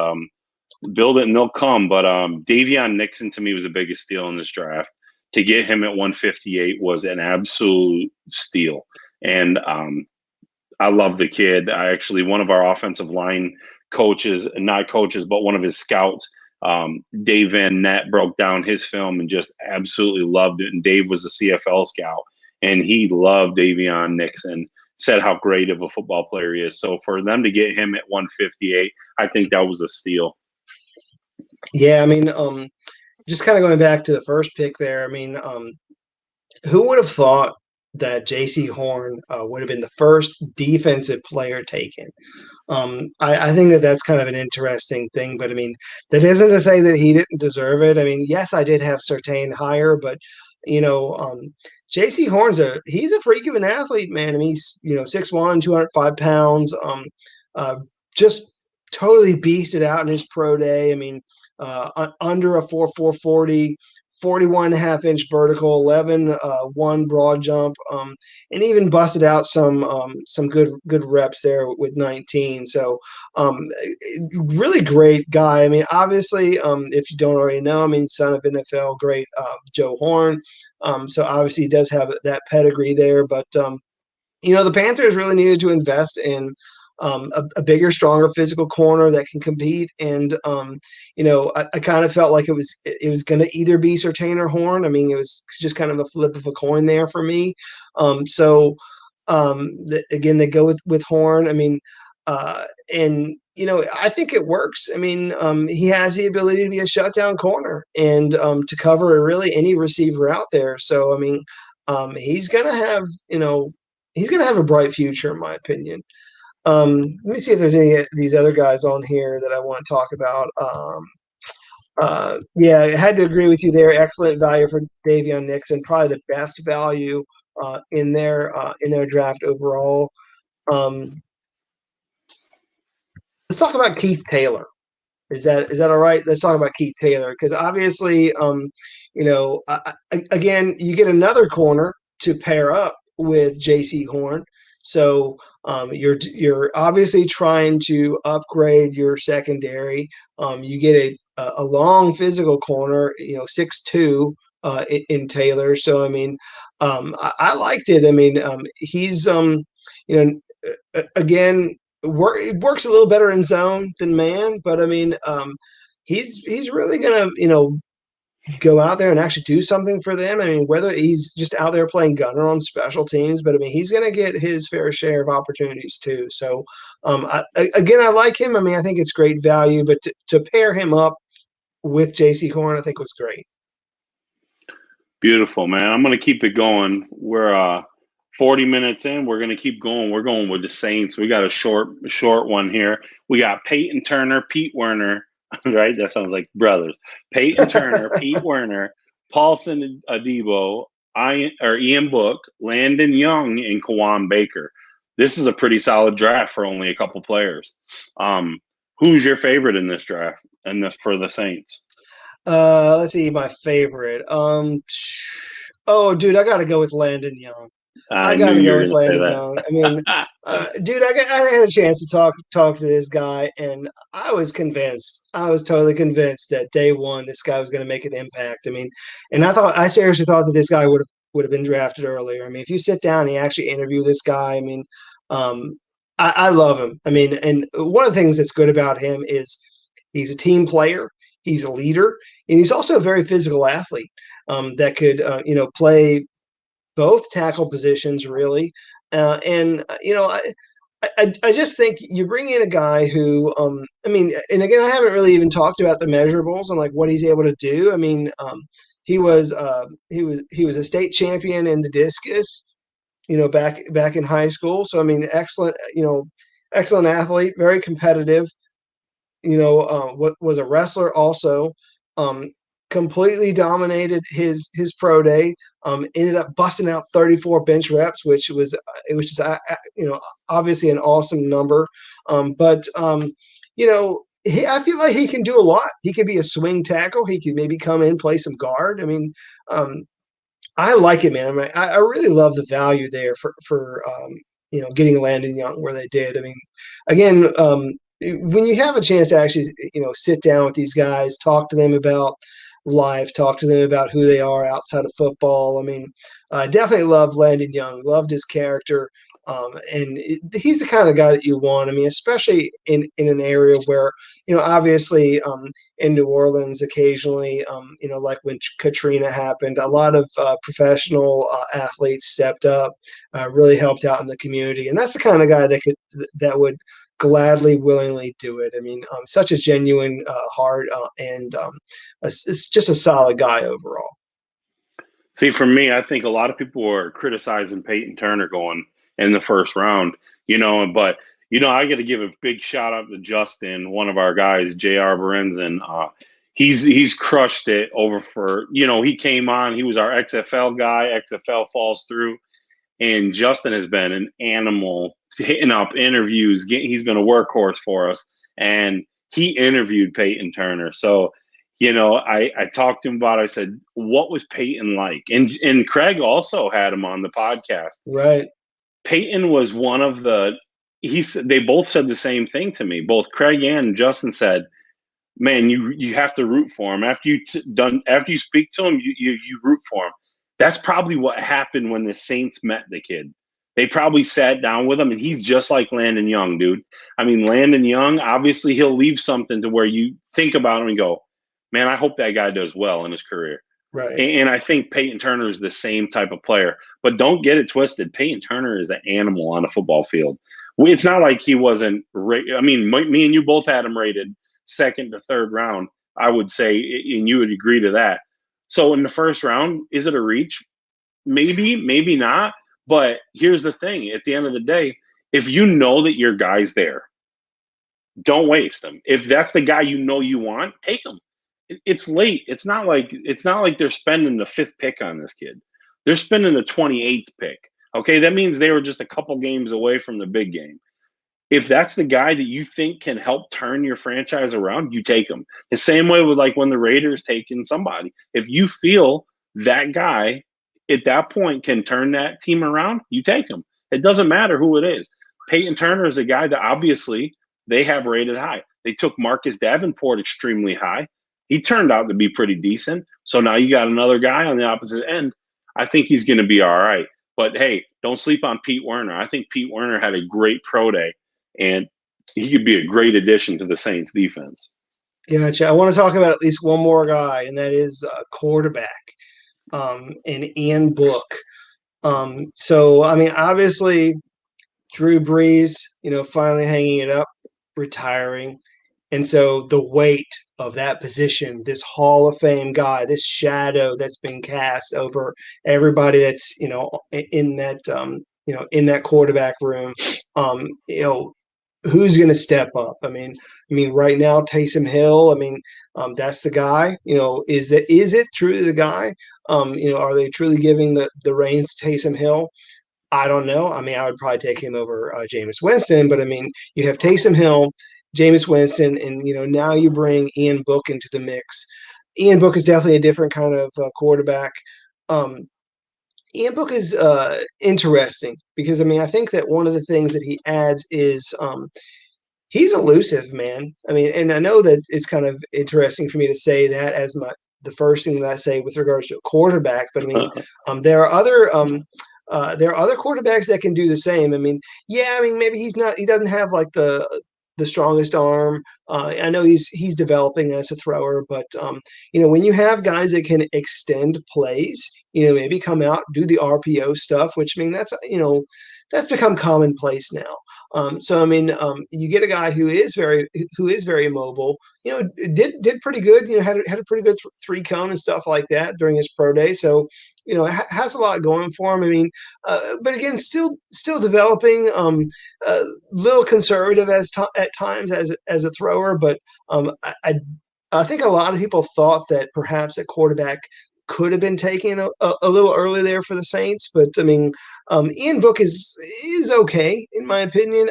they'll come. But Davion Nixon to me was the biggest steal in this draft. To get him at 158 was an absolute steal. And I love the kid. One of our offensive line coaches, not coaches, but one of his scouts, Dave Van Nett, broke down his film and just absolutely loved it. And Dave was a CFL scout, and he loved Davion Nixon, said how great of a football player he is. So for them to get him at 158, I think that was a steal. Yeah, I mean, just kind of going back to the first pick there. I mean, who would have thought that J.C. Horn would have been the first defensive player taken? I think that's kind of an interesting thing, but I mean, that isn't to say that he didn't deserve it. I mean, yes, I did have Surtain higher, but J.C. he's a freak of an athlete, man. I mean, he's 6'1", 205 pounds, just totally beasted out in his pro day. I mean, under a 4.4 40, 41.5-inch vertical, 11.1 broad jump, and even busted out some good reps there with 19. So really great guy. I mean, obviously, if you don't already know, I mean, son of NFL great Joe Horn. So obviously he does have that pedigree there, but the Panthers really needed to invest in a bigger, stronger physical corner that can compete. And I kind of felt like it was going to either be Surtain or Horn. I mean, it was just kind of a flip of a coin there for me. Again, they go with Horn. I mean, I think it works. I mean, he has the ability to be a shutdown corner and to cover really any receiver out there. So I mean, he's gonna have a bright future, in my opinion. Let me see if there's any of these other guys on here that I want to talk about. Yeah, I had to agree with you there. Excellent value for Davion Nixon, probably the best value in their draft overall. Um, let's talk about Keith Taylor. Is that all right? Let's talk about Keith Taylor because obviously, again, you get another corner to pair up with J.C. Horn, so you're obviously trying to upgrade your secondary. You get a long physical corner, 6'2", in Taylor. So I mean, I liked it. I mean, he's again it works a little better in zone than man, but I mean, he's really gonna go out there and actually do something for them. I mean, whether he's just out there playing gunner on special teams, but I mean, he's gonna get his fair share of opportunities too. So, I like him. I mean, I think it's great value, but to pair him up with J.C. Horn, I think was great. Beautiful, man. I'm going to keep it going. We're 40 minutes in. We're going to keep going. We're going with the Saints. We got a short one here. We got Peyton Turner, Pete Werner, right? That sounds like brothers. Peyton Turner, Pete Werner, Paulson Adebo, Ian Book, Landon Young, and Kawan Baker. This is a pretty solid draft for only a couple players. Who's your favorite in this draft and for the Saints? Let's see, my favorite. Oh, dude, I got to go with Landon Young. I I got knew to you go were with going to say Landon Young. I mean, that. dude, I had a chance to talk to this guy, and I was convinced. I was totally convinced that day one this guy was going to make an impact. I mean, and I seriously thought that this guy would have been drafted earlier. I mean, if you sit down and you actually interview this guy, I mean, um, I love him. I mean, and one of the things that's good about him is he's a team player, he's a leader, and he's also a very physical athlete that could play both tackle positions really. And I just think you bring in a guy who, I mean, and again, I haven't really even talked about the measurables and like what he's able to do. I mean, he was a state champion in the discus, back in high school. So I mean, excellent athlete, very competitive. What was a wrestler also. Um, Completely dominated his pro day. Ended up busting out 34 bench reps, which is obviously an awesome number. But I feel like he can do a lot. He could be a swing tackle. He could maybe come in, play some guard. I mean, I like it, man. I mean, I really love the value there for getting Landon Young where they did. I mean, again, when you have a chance to actually sit down with these guys, talk to them about life, talk to them about who they are outside of football. I mean, definitely loved Landon Young, loved his character. He's the kind of guy that you want. I mean, especially in an area where, obviously in New Orleans occasionally, like when Katrina happened, a lot of professional athletes stepped up, really helped out in the community. And that's the kind of guy that would gladly, willingly do it. I mean, such a genuine heart and it's just a solid guy overall. See, for me, I think a lot of people were criticizing Peyton Turner going in the first round, but I got to give a big shout out to Justin, one of our guys, J.R. Berenzen. He's crushed it over he came on, he was our XFL guy, XFL falls through, and Justin has been an animal hitting up interviews. He's been a workhorse for us, and he interviewed Peyton Turner. So, I talked to him about it. I said, what was Peyton like? And Craig also had him on the podcast. Right. Peyton was one of they both said the same thing to me. Both Craig and Justin said, man, you have to root for him. After you speak to him, you root for him. That's probably what happened when the Saints met the kid. They probably sat down with him, and he's just like Landon Young, dude. I mean, Landon Young, obviously he'll leave something to where you think about him and go, man, I hope that guy does well in his career. Right. And I think Peyton Turner is the same type of player. But don't get it twisted. Peyton Turner is an animal on a football field. It's not like he wasn't – I mean, me and you both had him rated second to third round, I would say, and you would agree to that. So in the first round, is it a reach? Maybe, maybe not. But here's the thing. At the end of the day, if you know that your guy's there, don't waste him. If that's the guy you want, take him. it's late. It's not like they're spending the 5th pick on this kid. They're spending the 28th pick. Okay, that means they were just a couple games away from the big game. If that's the guy that you think can help turn your franchise around, you take him. The same way with like when the Raiders taking somebody. If you feel that guy at that point can turn that team around, you take him. It doesn't matter who it is. Peyton Turner is a guy that obviously they have rated high. They took Marcus Davenport extremely high. He turned out to be pretty decent. So now you got another guy on the opposite end. I think he's going to be all right. But hey, don't sleep on Pete Werner. I think Pete Werner had a great pro day, and he could be a great addition to the Saints defense. Gotcha. I want to talk about at least one more guy, and that is quarterback, and Ian Book. So, I mean, obviously, Drew Brees, finally hanging it up, retiring. And so the weight of that position, this Hall of Fame guy, this shadow that's been cast over everybody that's, in that, in that quarterback room, who's going to step up? I mean, right now, Taysom Hill, that's the guy. Is it truly the guy? Are they truly giving the reins to Taysom Hill? I don't know. I mean, I would probably take him over Jameis Winston, but I mean, you have Taysom Hill, Jameis Winston, and now you bring Ian Book into the mix. Ian Book is definitely a different kind of quarterback. Ian Book is interesting because I think that one of the things that he adds is he's elusive, man. I mean, and I know that it's kind of interesting for me to say that as the first thing that I say with regards to a quarterback, but I mean, there are other quarterbacks that can do the same. I mean, maybe he doesn't have like the strongest arm. I know he's developing as a thrower, but when you have guys that can extend plays, maybe come out, do the RPO stuff, which that's become commonplace now. So you get a guy who is very mobile. Did pretty good. Had a pretty good 3-cone and stuff like that during his pro day. So has a lot going for him. But again, still developing. A little conservative at times as a thrower, but I think a lot of people thought that perhaps a quarterback could have been taken a little early there for the Saints, but Ian Book is okay in my opinion.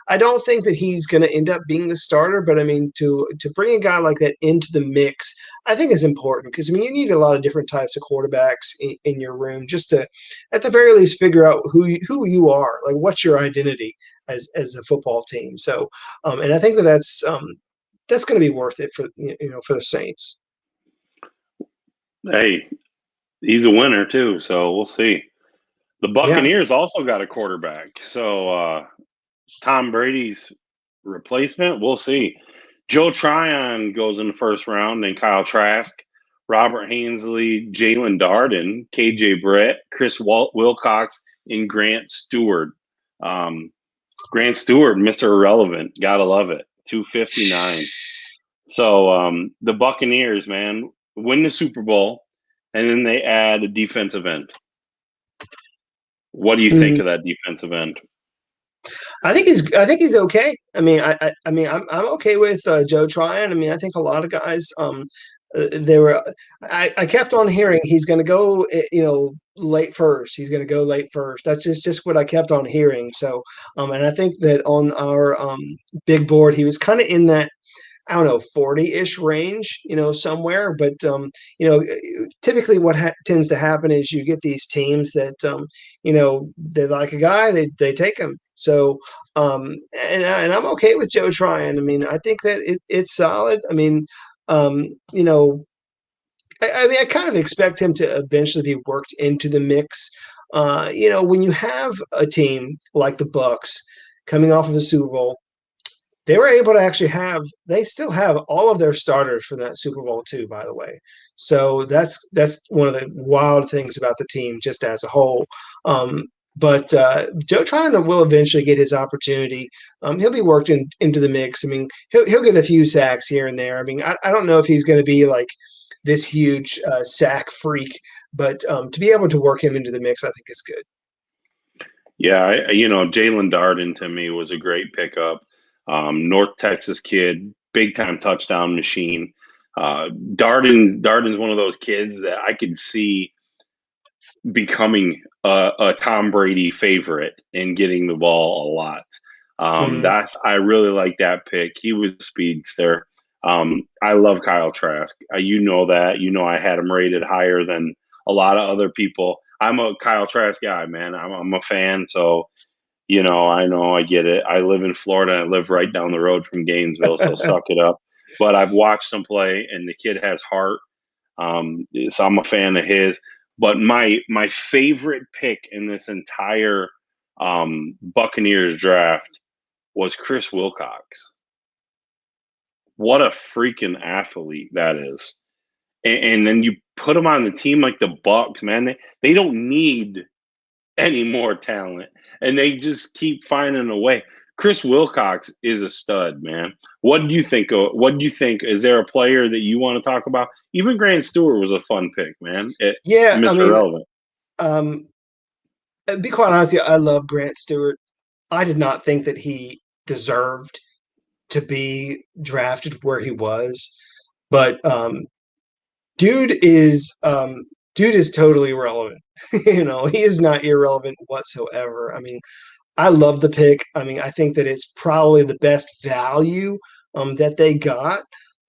I don't think that he's going to end up being the starter, but to bring a guy like that into the mix, I think is important because you need a lot of different types of quarterbacks in your room just to, at the very least, figure out who you are, like what's your identity as a football team. So, and I think that's going to be worth it for for the Saints. Hey, he's a winner too, so we'll see. The Buccaneers also got a quarterback. So Tom Brady's replacement, we'll see. Joe Tryon goes in the first round, then Kyle Trask, Robert Hainsley, Jalen Darden, KJ Brett, Chris Wilcox, and Grant Stewart. Grant Stewart, Mr. Irrelevant. Gotta love it. 259. So the Buccaneers, man, win the Super Bowl, and then they add a defensive end. What do you think of that defensive end? I think he's okay. I'm okay with Joe Tryon. I think a lot of guys I kept on hearing he's going to go late first. He's going to go late first. That's just what I kept on hearing. So and I think that on our big board he was kind of in that, I don't know, 40-ish range, somewhere. But, typically what tends to happen is you get these teams that, they like a guy, they take him. So, and I'm okay with Joe Tryon. I think that it's solid. I kind of expect him to eventually be worked into the mix. When you have a team like the Bucs coming off of a Super Bowl, they were able to they still have all of their starters from that Super Bowl too, by the way. So that's one of the wild things about the team just as a whole. But Joe Tryon will eventually get his opportunity. He'll be worked into the mix. He'll get a few sacks here and there. I don't know if he's going to be like this huge sack freak, but to be able to work him into the mix, I think is good. Yeah, Jalen Darden to me was a great pickup. North Texas kid, big time touchdown machine. Darden's one of those kids that I could see becoming a Tom Brady favorite and getting the ball a lot. Mhm. That I really like that pick. He was a speedster. I love Kyle Trask. You know that. You know I had him rated higher than a lot of other people. I'm a Kyle Trask guy, man. I'm a fan. So I know I get it. I live in Florida. I live right down the road from Gainesville, so suck it up. But I've watched him play, and the kid has heart. So I'm a fan of his. But my favorite pick in this entire Buccaneers draft was Chris Wilcox. What a freaking athlete that is! And then you put him on the team like the Bucs, man. They don't need any more talent, and they just keep finding a way. Chris Wilcox is a stud, man. What do you think? What do you think? Is there a player that you want to talk about? Even Grant Stewart was a fun pick, man. Yeah, I Mr. mean, Relevant. um, be quite honest with you, I love Grant Stewart. I did not think that he deserved to be drafted where he was, but dude is dude is totally irrelevant. He is not irrelevant whatsoever. I mean, I love the pick. I mean, I think that it's probably the best value that they got.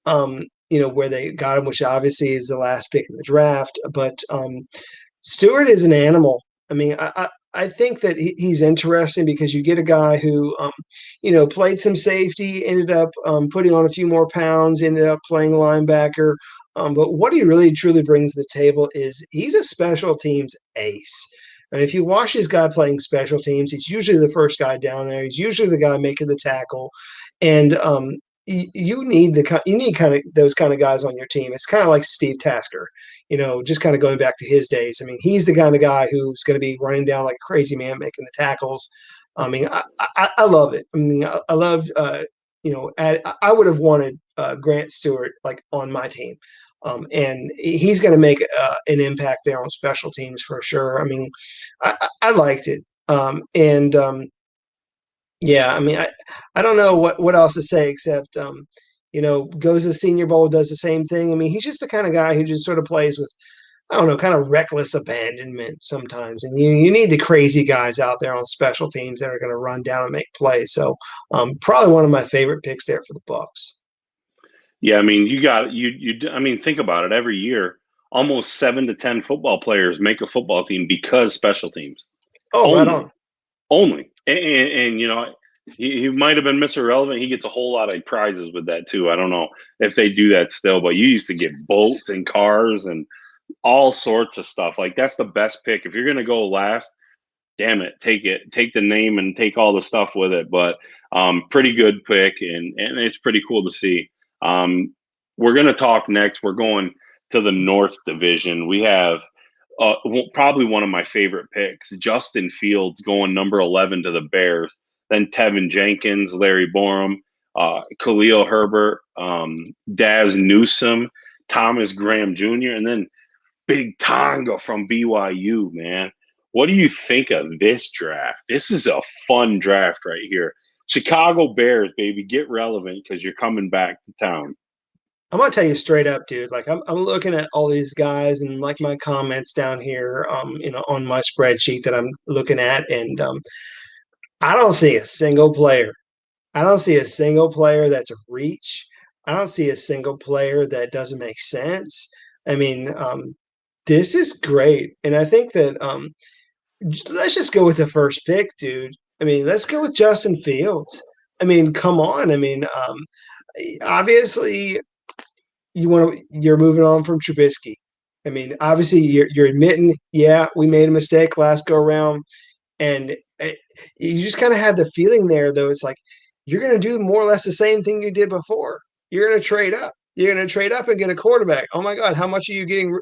Where they got him, which obviously is the last pick in the draft. But Stewart is an animal. I mean, I think that he's interesting because you get a guy who, played some safety, ended up putting on a few more pounds, ended up playing linebacker. But what he really truly brings to the table is he's a special teams ace. And if you watch this guy playing special teams, he's usually the first guy down there. He's usually the guy making the tackle, and you need kind of those kind of guys on your team. It's kind of like Steve Tasker, just kind of going back to his days. I mean, he's the kind of guy who's going to be running down like a crazy man making the tackles. I mean, I love it. I mean, I love I would have wanted Grant Stewart like on my team. And he's going to make an impact there on special teams for sure. I mean, I liked it. Yeah, I mean, I don't know what else to say except, goes to the Senior Bowl, does the same thing. I mean, he's just the kind of guy who just sort of plays with, I don't know, kind of reckless abandonment sometimes. And you need the crazy guys out there on special teams that are going to run down and make plays. So, probably one of my favorite picks there for the Bucs. Yeah, I mean, you got you. I mean, think about it. Every year, almost 7 to 10 football players make a football team because special teams Oh, right only. on. Only. And he might have been Mr. Relevant. He gets a whole lot of prizes with that too. I don't know if they do that still, but you used to get boats and cars and all sorts of stuff. Like that's the best pick. If you're gonna go last, damn it, take it. Take the name and take all the stuff with it. But pretty good pick, and it's pretty cool to see. We're gonna talk next. We're going to the North Division. We have probably one of my favorite picks, Justin Fields going number 11 to the Bears. Then Tevin Jenkins, Larry Borum, Khalil Herbert, Daz Newsome, Thomas Graham Jr., and then Big Tonga from BYU, man. What do you think of this draft? This is a fun draft right here. Chicago Bears, baby, get relevant because you're coming back to town. I'm gonna tell you straight up, dude. Like I'm looking at all these guys and like my comments down here, on my spreadsheet that I'm looking at, and I don't see a single player. I don't see a single player that's a reach. I don't see a single player that doesn't make sense. I mean, this is great, and I think that let's just go with the first pick, dude. I mean, let's go with Justin Fields. I mean, come on. I mean, obviously you're moving on from Trubisky. I mean, obviously you're admitting, yeah, we made a mistake last go around, and you just kind of had the feeling there, though. It's like you're going to do more or less the same thing you did before. You're going to trade up. You're going to trade up and get a quarterback. Oh my God, how much are you getting?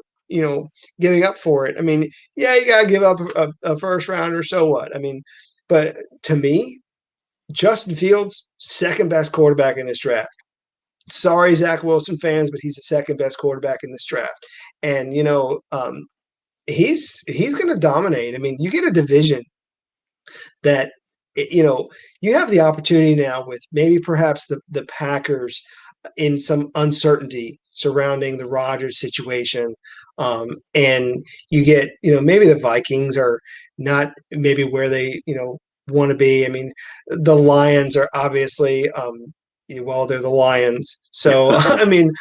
Giving up for it. I mean, yeah, you got to give up a first rounder. So what? I mean, but to me, Justin Fields, second best quarterback in this draft. Sorry, Zach Wilson fans, but he's the second best quarterback in this draft. And he's going to dominate. I mean, you get a division that you have the opportunity now with maybe perhaps the Packers in some uncertainty surrounding the Rodgers situation. And you get, maybe the Vikings are not maybe where they, want to be. I mean, the Lions are obviously, well, they're the Lions. So, I mean,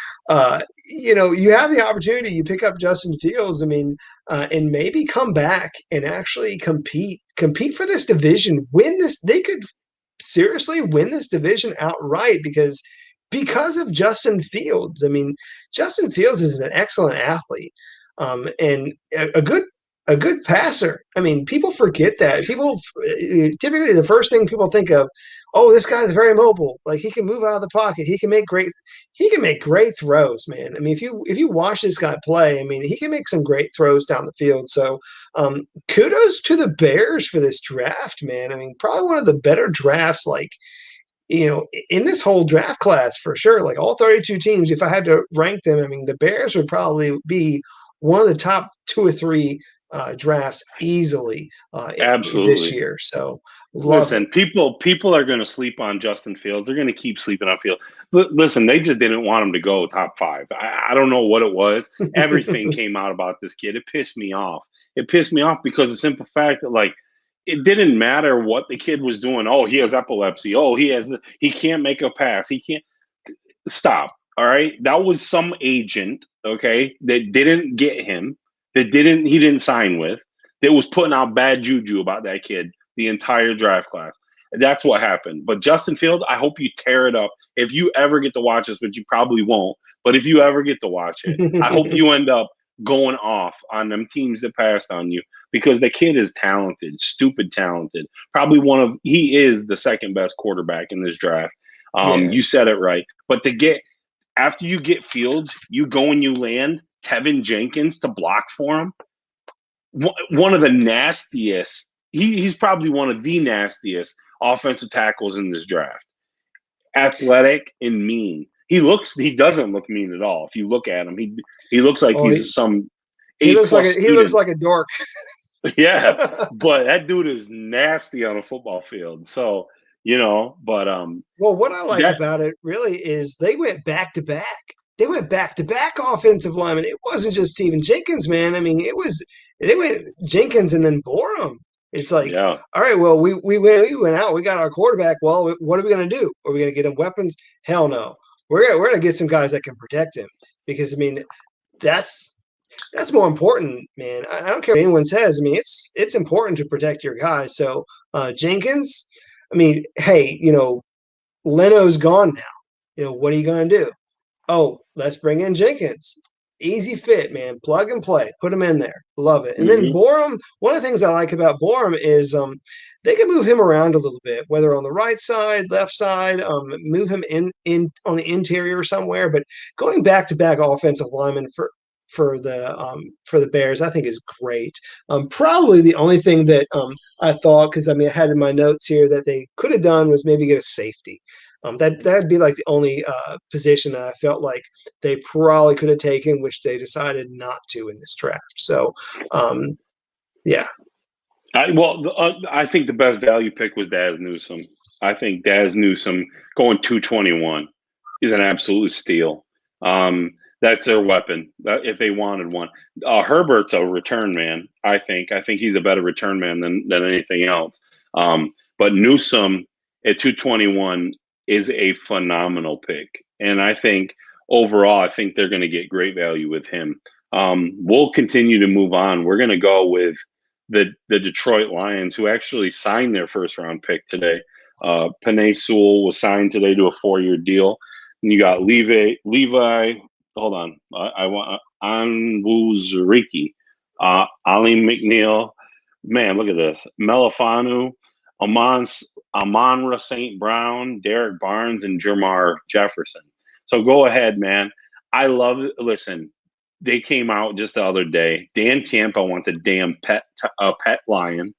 you have the opportunity, you pick up Justin Fields, I mean, and maybe come back and actually compete for this division, win this. They could seriously win this division outright because of Justin Fields. I mean, Justin Fields is an excellent athlete, and a good passer. I mean, people forget that. People typically the first thing people think of, oh, this guy's very mobile. Like he can move out of the pocket. He can make great throws, man. I mean, if you watch this guy play, I mean, he can make some great throws down the field. So, kudos to the Bears for this draft, man. I mean, probably one of the better drafts, like, in this whole draft class for sure. Like all 32 teams, if I had to rank them, I mean, the Bears would probably be one of the top 2 or 3 drafts easily Absolutely. this year. So listen, people are going to sleep on Justin Fields. They're going to keep sleeping on Fields. Listen, they just didn't want him to go top 5. I don't know what it was. Everything came out about this kid. It pissed me off. It pissed me off because the simple fact that, like, it didn't matter what the kid was doing. Oh, he has epilepsy. Oh, he can't make a pass. He can't stop. All right. That was some agent, okay, that didn't get him, he didn't sign with, that was putting out bad juju about that kid the entire draft class. That's what happened. But Justin Fields, I hope you tear it up. If you ever get to watch this, but you probably won't, but if you ever get to watch it, I hope you end up going off on them teams that passed on you, because the kid is talented, stupid talented. Probably he is the second best quarterback in this draft. You said it right. But after you get Fields, you go and you land Tevin Jenkins to block for him. One of the nastiest, he's probably one of the nastiest offensive tackles in this draft. Athletic and mean. He doesn't look mean at all. If you look at him, he looks like he's some he looks like a dork. Yeah, but that dude is nasty on a football field. So, but well, what I like about it really is they went back to back. They went back to back offensive linemen. It wasn't just Steven Jenkins, man. I mean, they went Jenkins and then Borum. It's like, all right, well, we went out. We got our quarterback. Well, what are we going to do? Are we going to get him weapons? Hell no. We're gonna get some guys that can protect him, because I mean, that's more important, man. I don't care what anyone says. I mean, it's important to protect your guys. So Jenkins, I mean, hey, Leno's gone now. What are you going to do? Oh, let's bring in Jenkins. Easy fit, man. Plug and play. Put him in there. Love it. And then Borum, one of the things I like about Borum is they can move him around a little bit, whether on the right side, left side, move him in on the interior somewhere. But going back to back offensive linemen for the Bears, I think is great. Probably the only thing that I thought, because I mean I had in my notes here that they could have done was maybe get a safety. That'd be like the only position that I felt like they probably could have taken, which they decided not to in this draft. So, yeah. I think the best value pick was Daz Newsome. I think Daz Newsome going 221 is an absolute steal. That's their weapon if they wanted one. Herbert's a return man. I think he's a better return man than anything else. But Newsome at 221 is a phenomenal pick, and I think overall, I think they're going to get great value with him. We'll continue to move on. We're going to go with the Detroit Lions, who actually signed their first round pick today. Penei Sewell was signed today to a 4-year deal. And you got Levi. Hold on, I want Onwuzurike, Ali McNeil. Man, look at this. Melifanu, Amon-Ra St. Brown, Derek Barnes, and Jermar Jefferson. So go ahead, man. I love it. Listen, they came out just the other day. Dan Campa wants a damn pet lion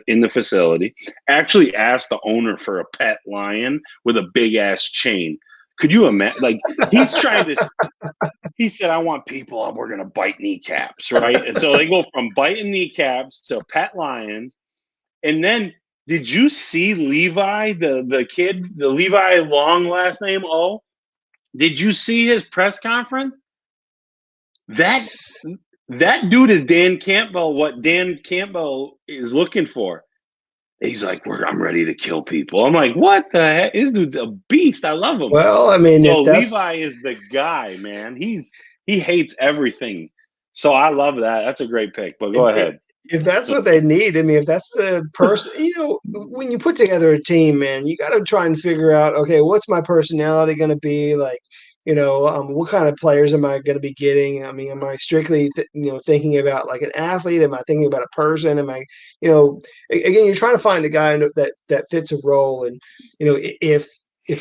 in the facility. Actually asked the owner for a pet lion with a big ass chain. Could you imagine? Like, he's trying to. He said, "I want people. We're gonna bite kneecaps, right?" And so they go from biting kneecaps to pet lions, and then. Did you see Levi, the kid, the Levi long last name? Oh, Did you see his press conference? That dude is Dan Campbell. What Dan Campbell is looking for. He's like, I'm ready to kill people. I'm like, what the heck? This dude's a beast. I love him. Well, I mean, so if that's Levi is the guy, man. He hates everything. So I love that. That's a great pick. But go ahead. If that's what they need, I mean, if that's the person, when you put together a team, man, you got to try and figure out, okay, what's my personality going to be like? What kind of players am I going to be getting? I mean, am I strictly, thinking about like an athlete? Am I thinking about a person? Am I, again, you're trying to find a guy that fits a role. And, if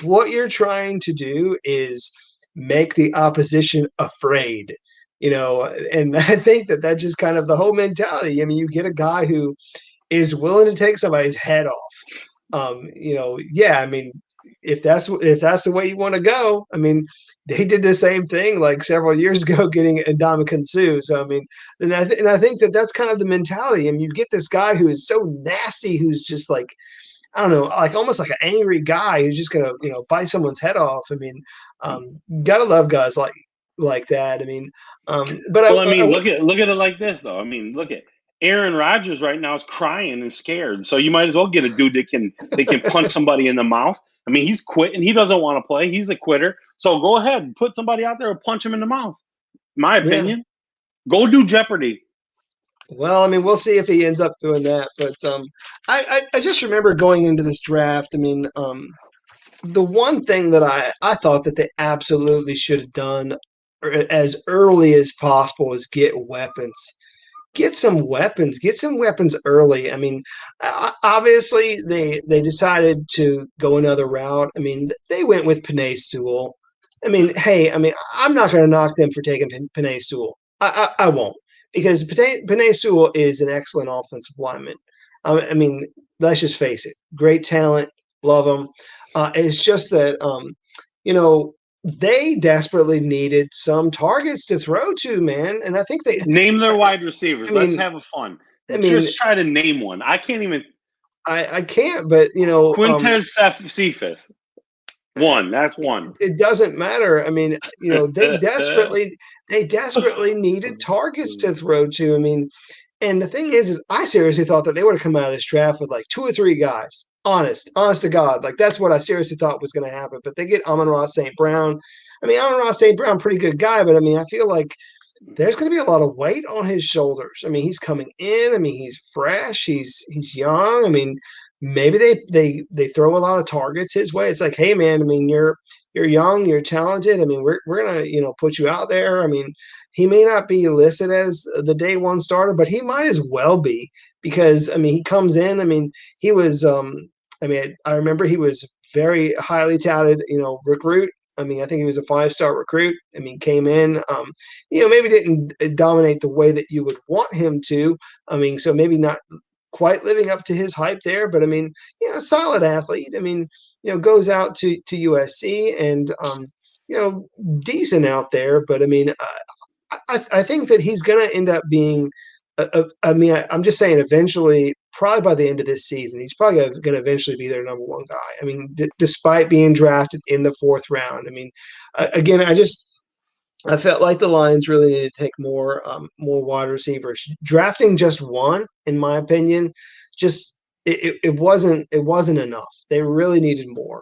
what you're trying to do is make the opposition afraid, and I think that just kind of the whole mentality. I mean, you get a guy who is willing to take somebody's head off. Yeah, I mean, if that's the way you want to go, I mean, they did the same thing like several years ago, getting Ndamukong Suh. So I mean, and I think that's kind of the mentality. I mean, you get this guy who is so nasty, who's just like, I don't know, like almost like an angry guy who's just gonna bite someone's head off. I mean, gotta love guys like that. I mean, look at it like this though. I mean, look at Aaron Rodgers right now is crying and scared. So you might as well get a dude that can punch somebody in the mouth. I mean, he's quitting. He doesn't want to play. He's a quitter. So go ahead and put somebody out there and punch him in the mouth. My opinion. Yeah. Go do Jeopardy. Well, I mean, we'll see if he ends up doing that. But I just remember going into this draft. I mean, the one thing that I thought that they absolutely should have done as early as possible is get weapons. Get some weapons early. I mean, obviously they decided to go another route. I mean, they went with Penei Sewell. I mean, hey, I mean, I'm not going to knock them for taking Penei Sewell. I won't, because Penei Sewell is an excellent offensive lineman. I mean, let's just face it, great talent, love him. It's just that, they desperately needed some targets to throw to, man. And I think they name their wide receivers. Let's have a fun. Just try to name one. I can't even. I can't, but Quintez Cephas. One. That's one. It doesn't matter. I mean, they desperately needed targets to throw to. I mean, and the thing is I seriously thought that they would have come out of this draft with like 2 or 3 guys. Honest to God. Like, that's what I seriously thought was going to happen. But they get Amon-Ra St. Brown. I mean, Amon-Ra St. Brown, pretty good guy, but I mean, I feel like there's going to be a lot of weight on his shoulders. I mean, he's coming in. I mean, he's fresh. He's young. I mean, maybe they throw a lot of targets his way. It's like, hey, man, I mean, you're young, you're talented. I mean, we're going to, put you out there. I mean, he may not be listed as the day one starter, but he might as well be, because, I mean, he comes in. I mean, he was I remember he was very highly touted, recruit. I mean, I think he was a 5-star recruit. I mean, came in, maybe didn't dominate the way that you would want him to. I mean, so maybe not quite living up to his hype there, but I mean, solid athlete. I mean, goes out to USC and, decent out there. But I mean, I think that he's going to end up being, I'm just saying eventually, probably by the end of this season, he's probably going to eventually be their number one guy. I mean, despite being drafted in the 4th round. I mean, again, I felt like the Lions really needed to take more wide receivers. Drafting just one, in my opinion, just it wasn't enough. They really needed more.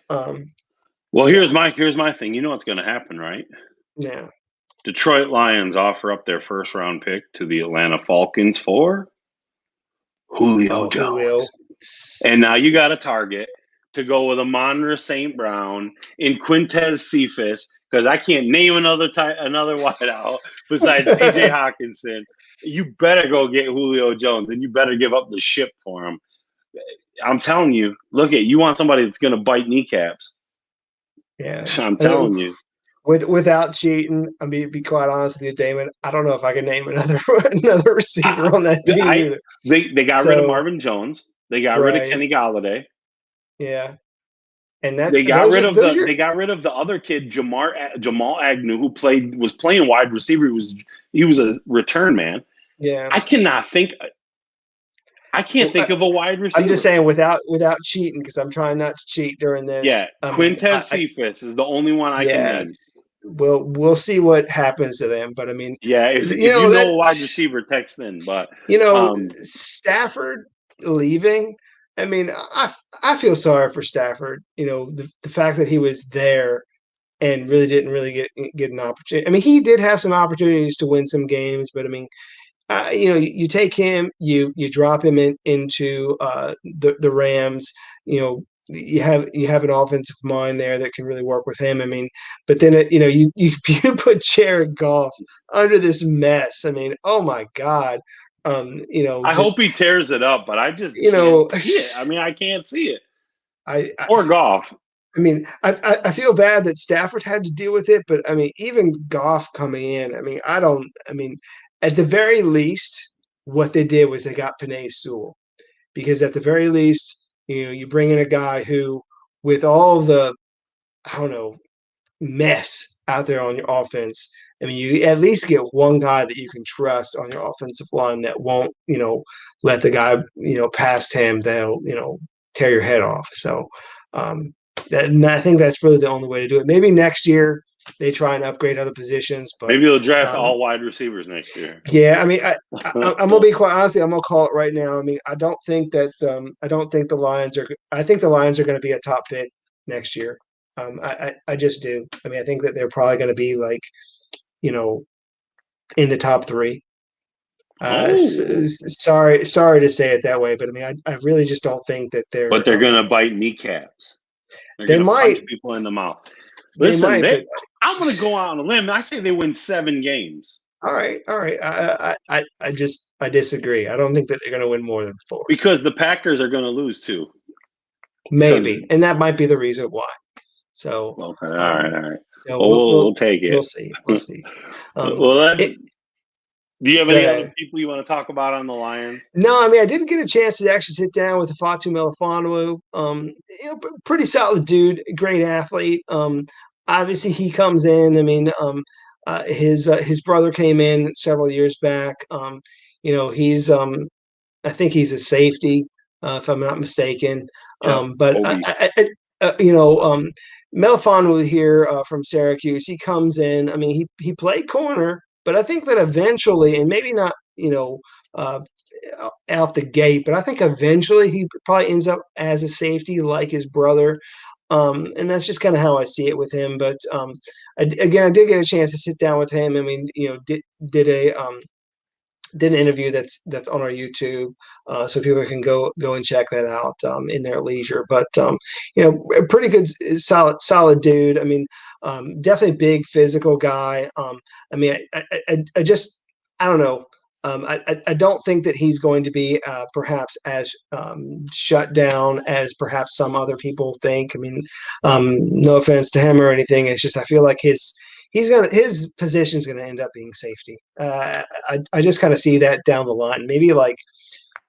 Well, here's my thing. You know what's going to happen, right? Yeah. Detroit Lions offer up their 1st round pick to the Atlanta Falcons for Julio Jones. And now you got a target to go with Amon-Ra St. Brown and Quintez Cephas, because I can't name another wideout besides TJ Hawkinson. You better go get Julio Jones, and you better give up the ship for him. I'm telling you, you want somebody that's going to bite kneecaps. Yeah. I'm telling you. Without cheating, I mean, to be quite honest with you, Damon, I don't know if I can name another receiver on that team either. They got rid of Marvin Jones. They got rid of Kenny Golladay. Yeah. And they got rid of the other kid, Jamal Agnew, who was playing wide receiver. He was a return man. Yeah. I cannot think. I can't think of a wide I'm just receiver. saying without cheating, because I'm trying not to cheat during this. Yeah, I mean, Quintez Cephas is the only one I can yeah, name. we'll see what happens to them. But I mean, Yeah, you if you know know that a wide receiver, text in. But Stafford leaving. I mean, I feel sorry for Stafford. The fact that he was there and really didn't really get an opportunity. I mean, he did have some opportunities to win some games, but I mean, you take him, you drop him into the Rams. You have an offensive mind there that can really work with him. I mean, but then you put Jared Goff under this mess. I mean, oh my God, I hope just he tears it up. But I just you can't know, see it. I mean, I can't see it. I, I Or Goff. I mean, I feel bad that Stafford had to deal with it, but I mean, even Goff coming in, I mean, I don't, I mean, at the very least, what they did was they got Penei Sewell, because at the very least, you bring in a guy who, with all the, I don't know, mess out there on your offense, I mean, you at least get one guy that you can trust on your offensive line that won't, let the guy, past him, that'll, tear your head off. So, um, and I think that's really the only way to do it. Maybe next year they try and upgrade other positions, but Maybe they'll draft um, all wide receivers next year. yeah, I mean, I'm gonna be quite honestly. I'm gonna call it right now. I mean, I don't think the Lions are. I think the Lions are going to be a top pick next year. I just do. I mean, I think that they're probably going to be like, you know, in the top three. Oh, Sorry to say it that way, but I mean, I really just don't think that but they're. they're gonna bite kneecaps. They're They gonna punch might, people in the mouth. they Listen, might, but I'm gonna go out on a limb. I say they win 7 games all right. I disagree. I don't think that they're going to win more than four. because the Packers are gonna lose too. Because Maybe, and that might be the reason why. So, okay, all right, um, all right. so Well, we'll we'll we'll take we'll it. see. We'll see. Well, It, do you have go any other ahead. people you want to talk about on the Lions? No, I mean I didn't get a chance to actually sit down with the Fatu Melifonwu. Pretty solid dude, great athlete. Obviously he comes in. I mean, his brother came in several years back. He's I think he's a safety, if I'm not mistaken. Yep, But Obi. Melifonwu here from Syracuse, he comes in. I mean, he played corner, but I think that eventually, and maybe not, uh, out the gate, but I think eventually he probably ends up as a safety like his brother. And that's just kind of how I see it with him. But again, I did get a chance to sit down with him. I mean, did an interview that's on our YouTube, so people can go and check that out in their leisure. But a pretty good, solid dude. I mean, definitely a big physical guy. I mean, I just I don't know. I don't think that he's going to be perhaps as shut down as perhaps some other people think. I mean, no offense to him or anything. It's just I feel like his position is gonna end up being safety. I just kind of see that down the line, maybe like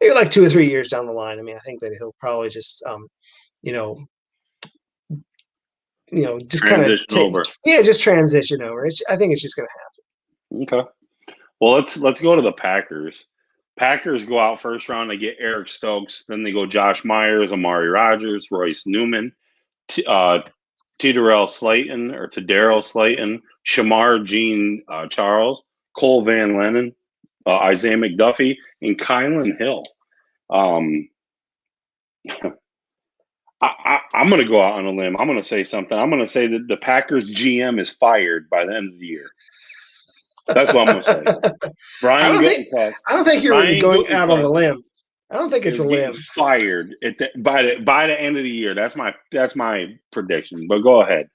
2 or 3 years down the line. I mean, I think that he'll probably just you know just kind of Transition over. just transition over. I think it's just gonna Okay. Well, let's go to the Packers. Packers go out first round. They get Eric Stokes. Then they go Josh Myers, Amari Rogers, Royce Newman, Tedarrell Slayton or Tedarrell Slayton, Shamar Jean Charles, Cole Van Lennon, Isaiah McDuffie, and Kylan Hill. Um, I'm going to go out on a limb. I'm going to say something. I'm going to say that the Packers GM is fired by the end of the year. That's what I'm going to say. happen. Brian Gutekunst. I don't think you're really Brian going out on a Gutekunst limb. I don't think it's a is getting limb. fired by the end of the year. That's my prediction. But go ahead.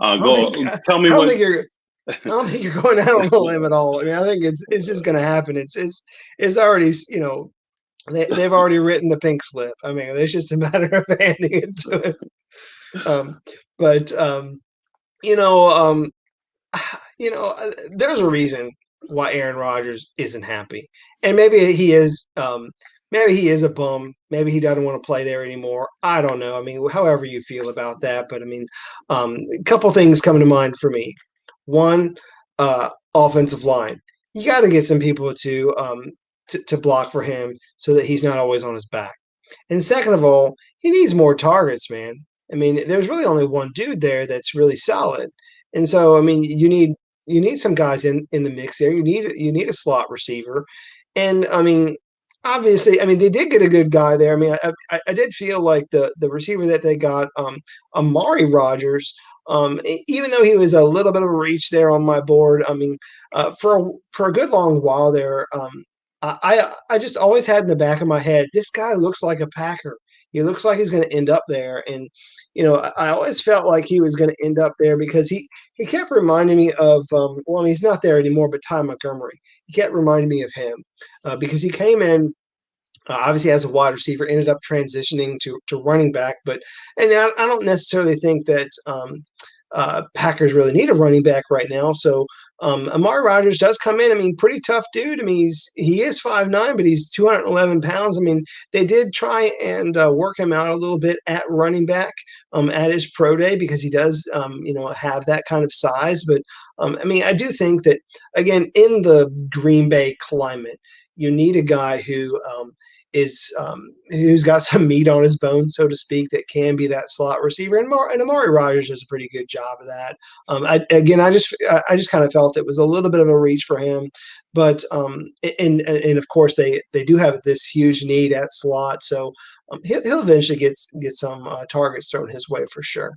I don't Go think tell me I don't what. think you're I don't think you're going out on a limb at all. I mean, I think it's just going to happen. It's already they've already written the pink slip. I mean, it's just a matter of handing it to him. But you know, um, there's a reason why Aaron Rodgers isn't happy, and maybe he is. Maybe he is a bum. Maybe he doesn't want to play there anymore. I don't know. I mean, however you feel about that, but I mean, a couple things come to mind for me. One, offensive line. You got to get some people to to block for him so that he's not always on his back. And second of all, he needs more targets, man. I mean, there's really only one dude there that's really solid. And so, I mean, you need some guys in the mix there. You need a slot receiver. And I mean, obviously, I mean, they did get a good guy there. I mean, I did feel like the receiver that they got, Amari Rogers, even though he was a little bit of a reach there on my board, I mean, for a good long while there, I just always had in the back of my head, this guy looks like a Packer. He looks like he's going to end up there, and I always felt like he was going to end up there because he kept reminding me of well, I mean, he's not there anymore, but Ty Montgomery. He kept reminding me of him because he came in obviously as a wide receiver, ended up transitioning to running back, and I don't necessarily think that Packers really need a running back right now. So Amari Rogers does come in. I mean, pretty tough dude. I mean, he is 5'9", but he's 211 pounds. I mean, they did try and work him out a little bit at running back at his pro day because he does, have that kind of size. But I mean, I do think that again in the Green Bay climate, you need a guy who's got some meat on his bones, so to speak, that can be that slot receiver. And Amari Rogers does a pretty good job of that. I just kind of felt it was a little bit of a reach for him, but and of course they do have this huge need at slot, so he'll eventually get some targets thrown his way for sure.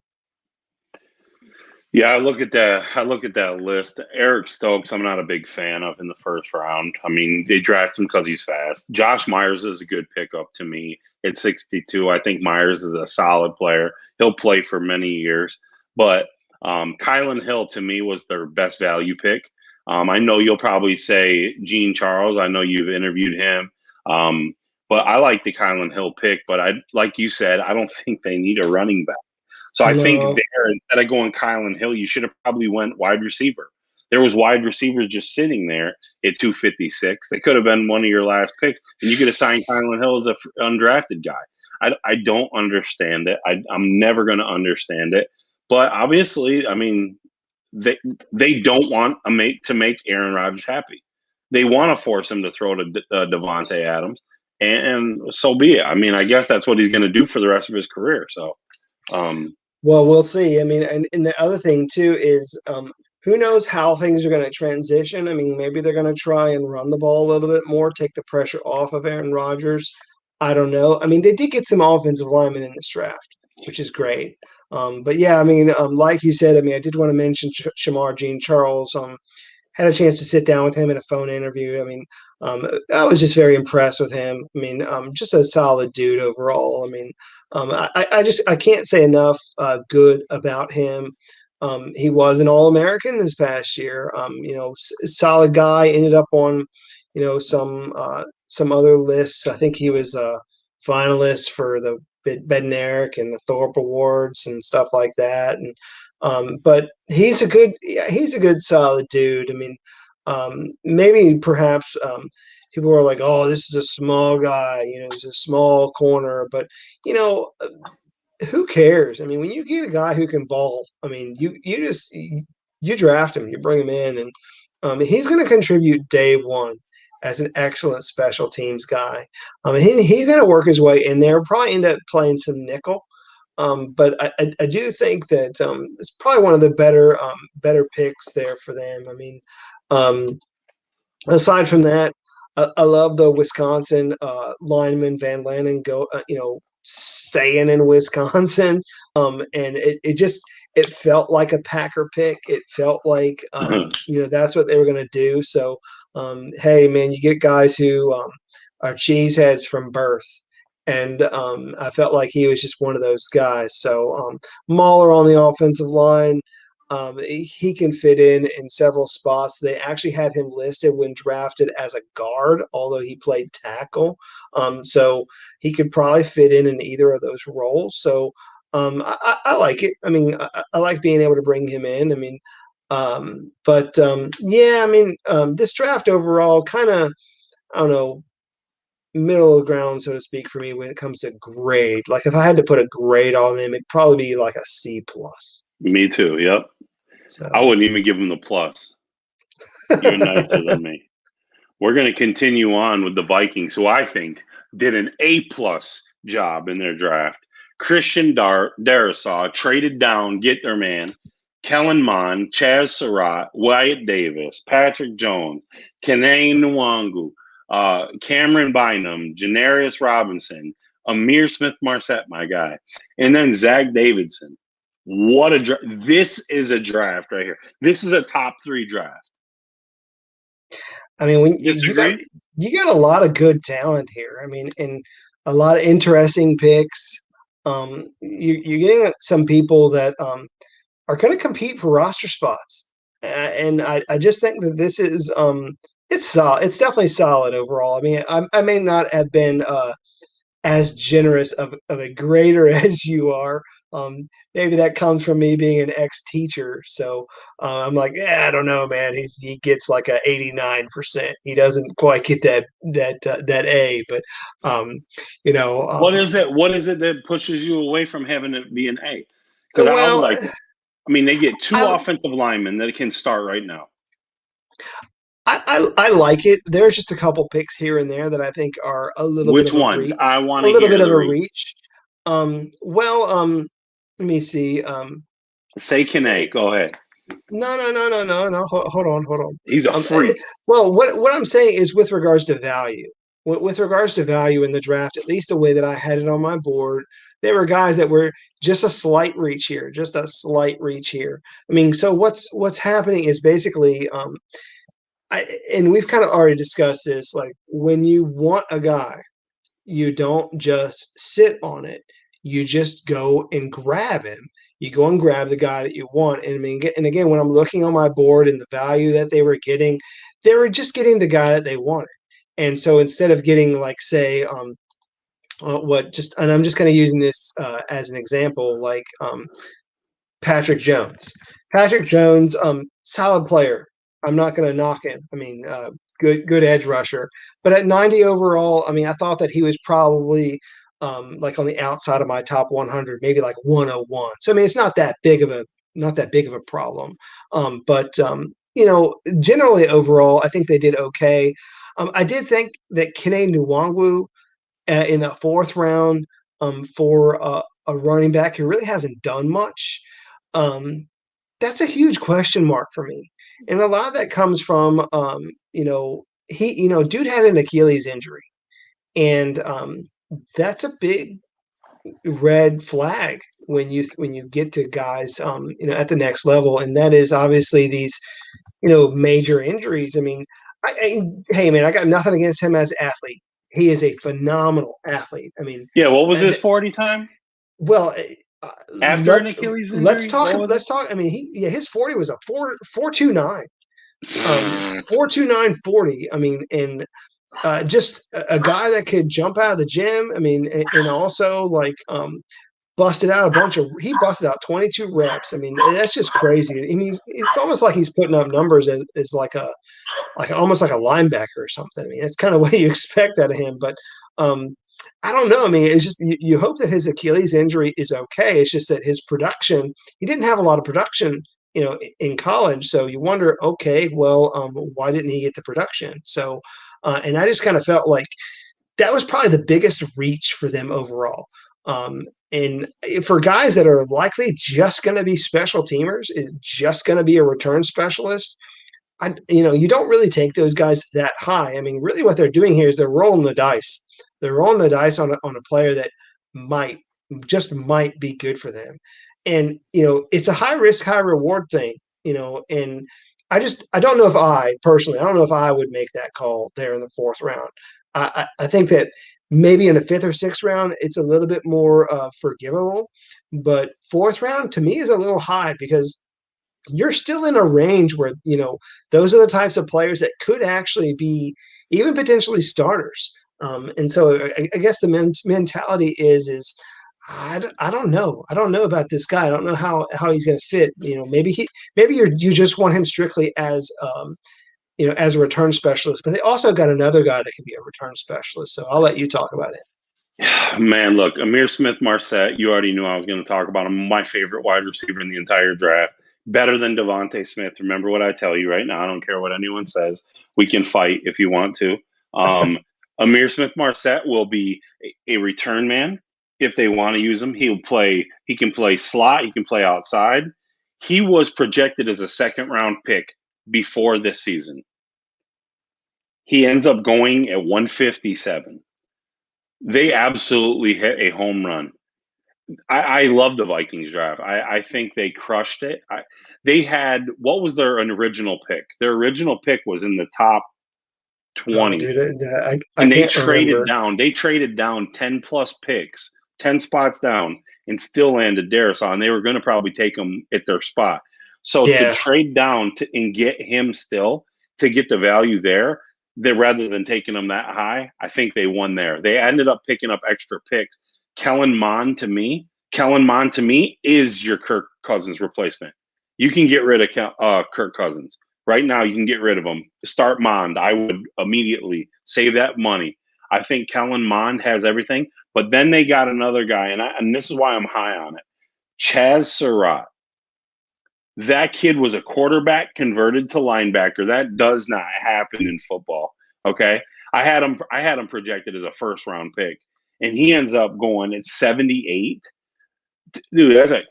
Yeah, I look at that. I look at that list. Eric Stokes, I'm not a big fan of in the first round. I mean, they draft him because he's fast. Josh Myers is a good pickup to me at 62. I think Myers is a solid player. He'll play for many years. But Kylan Hill to me was their best value pick. I know you'll probably say Gene Charles. I know you've interviewed him. But I like the Kylan Hill pick. But like you said, I don't think they need a running back. So I think No. there, instead of going Kylan Hill, you should have probably went wide receiver. There was wide receivers just sitting there at 256. They could have been one of your last picks, and you could have signed Kylan Hill as an undrafted guy. I don't understand it. I'm never going to understand it. But obviously, I mean, they don't want to make Aaron Rodgers happy. They want to force him to throw to Devontae Adams, and so be it. I mean, I guess that's what he's going to do for the rest of his career. So. Well, we'll see. I mean, and the other thing too is who knows how things are going to transition. I mean, maybe they're going to try and run the ball a little bit more, take the pressure off of Aaron Rodgers. I don't know. I mean, they did get some offensive linemen in this draft, which is great. But yeah, I mean, like you said, I mean, I did want to mention Shamar Jean Charles. Had a chance to sit down with him in a phone interview. I mean, I was just very impressed with him. I mean, just a solid dude overall. I mean, I can't say enough good about him. He was an All-American this past year. Solid guy. Ended up on, some other lists. I think he was a finalist for the Bednarik and the Thorpe Awards and stuff like that. And but he's a good solid dude. I mean, maybe perhaps people were like, "Oh, this is a small guy, he's a small corner," but who cares? I mean, when you get a guy who can ball, I mean, you draft him, you bring him in, and he's going to contribute day one as an excellent special teams guy. He's going to work his way in there, probably end up playing some nickel. But I do think that it's probably one of the better picks there for them. I mean, aside from that, I love the Wisconsin lineman Van Lanen staying in Wisconsin. And it felt like a Packer pick. It felt like that's what they were going to do. So hey, man, you get guys who are cheeseheads from birth. And I felt like he was just one of those guys. So Mahler on the offensive line, he can fit in several spots. They actually had him listed when drafted as a guard, although he played tackle. So he could probably fit in either of those roles. So I like it. I mean, I like being able to bring him in. I mean, yeah, I mean, this draft overall kind of, I don't know, middle of the ground, so to speak, for me when it comes to grade. Like if I had to put a grade on them, it'd probably be like a C plus. Me too. Yep. So I wouldn't even give him the plus. You're nicer than me. We're going to continue on with the Vikings, who I think did an A-plus job in their draft. Christian Darrisaw traded down, get their man, Kellen Mond, Chaz Surratt, Wyatt Davis, Patrick Jones, Kenane Nwangu, Cameron Bynum, Janarius Robinson, Amir Smith-Marset, my guy, and then Zach Davidson. What a draft. This is a draft right here. This is a top 3 draft. I mean, when you got a lot of good talent here. I mean, and a lot of interesting picks. You're getting some people that are going to compete for roster spots, and I just think that this is it's solid. It's definitely solid overall. I mean, I may not have been as generous of a grader as you are. Maybe that comes from me being an ex-teacher. So I'm like, yeah, I don't know, man. He gets like a 89%. He doesn't quite get that A, but what is it? What is it that pushes you away from having it be an A? Because I mean, they get 2 offensive linemen that can start right now. I like it. There's just a couple picks here and there that I think are a little bit of a reach. I want a little bit of a reach. Let me see. Say Kane. Go ahead. No. Hold on. He's a freak. Well, what I'm saying is with regards to value. With regards to value in the draft, at least the way that I had it on my board, there were guys that were just a slight reach here. I mean, so what's happening is basically, and we've kind of already discussed this, like when you want a guy, you don't just sit on it. You just go and grab him. You go and grab the guy that you want. And I mean, and again, when I'm looking on my board and the value that they were just getting the guy that they wanted. And so instead of getting like, say, and I'm just kind of using this as an example, like Patrick Jones. Patrick Jones, solid player. I'm not going to knock him. I mean, good edge rusher. But at 90 overall, I mean, I thought that he was probably like on the outside of my top 100, maybe like 101. So I mean, it's not that big of a problem. But generally overall, I think they did okay. I did think that Kenane Nwangu in the 4th round for a running back who really hasn't done much. That's a huge question mark for me. And a lot of that comes from, dude had an Achilles injury, and that's a big red flag when you get to guys, at the next level, and that is obviously these, major injuries. I mean, hey man, I got nothing against him as an athlete. He is a phenomenal athlete. I mean, yeah. What was his 40 time? Well. After an Achilles injury? Let's talk. I mean, his 40 was a 4.29, 4.29 40. I mean, and just a guy that could jump out of the gym. I mean, and also like busted out he busted out 22 reps. I mean, that's just crazy. I mean, it's almost like he's putting up numbers as almost like a linebacker or something. I mean, it's kind of what you expect out of him, but I don't know. I mean, it's just you hope that his Achilles injury is okay. It's just that his production, he didn't have a lot of production, in college. So you wonder, okay, well, why didn't he get the production? So, and I just kind of felt like that was probably the biggest reach for them overall. And for guys that are likely just going to be special teamers, just going to be a return specialist, you don't really take those guys that high. I mean, really what they're doing here is they're rolling the dice. They're rolling the dice on a player that might be good for them. And, it's a high risk, high reward thing, and I don't know if I don't know if I would make that call there in the 4th round. I think that maybe in the 5th or 6th round, it's a little bit more forgivable, but 4th round to me is a little high because you're still in a range where, those are the types of players that could actually be even potentially starters. And so I guess the mentality is I don't know. I don't know about this guy. I don't know how he's going to fit. Maybe you just want him strictly as as a return specialist, but they also got another guy that can be a return specialist. So I'll let you talk about it. Man, look, Amir Smith-Marset, you already knew I was going to talk about him. My favorite wide receiver in the entire draft. better than Devontae Smith. Remember what I tell you right now. I don't care what anyone says. We can fight if you want to. Amir Smith-Marset will be a return man if they want to use him. He can play slot. He can play outside. He was projected as a second-round pick before this season. He ends up going at 157. They absolutely hit a home run. I love the Vikings draft. I think they crushed it. They had, what was their original pick? Their original pick was in the top 20. Dude, I and they can't traded remember. down. They traded down 10 plus picks, 10 spots down, and still landed Darisaw. And they were going to probably take him at their spot. So to trade down and get him still, to get the value there, rather than taking him that high, I think they won there. They ended up picking up extra picks. Kellen Mond to me is your Kirk Cousins replacement. You can get rid of Kirk Cousins. Right now, you can get rid of him. Start Mond. I would immediately save that money. I think Kellen Mond has everything. But then they got another guy, and this is why I'm high on it. Chaz Surratt. That kid was a quarterback converted to linebacker. That does not happen in football. Okay, I had him projected as a first-round pick, and he ends up going at 78. Dude, that's a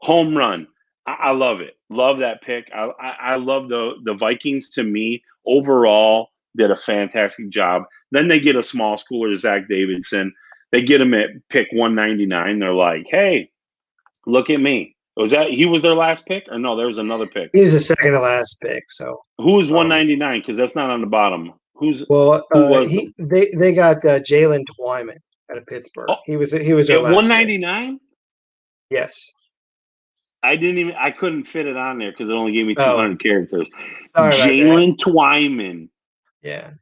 home run. I love it. Love that pick. I love the Vikings. To me, overall, did a fantastic job. Then they get a small schooler, Zach Davidson. They get him at pick 199. They're like, hey, look at me. He was their last pick? Or no, there was another pick. He was the second to last pick. So who was 199? Because that's not on the bottom. Who was they got Jalen Twyman out of Pittsburgh. Oh, he was their last 199. Yes. I couldn't fit it on there because it only gave me 200 characters. Jalen Twyman. Yeah.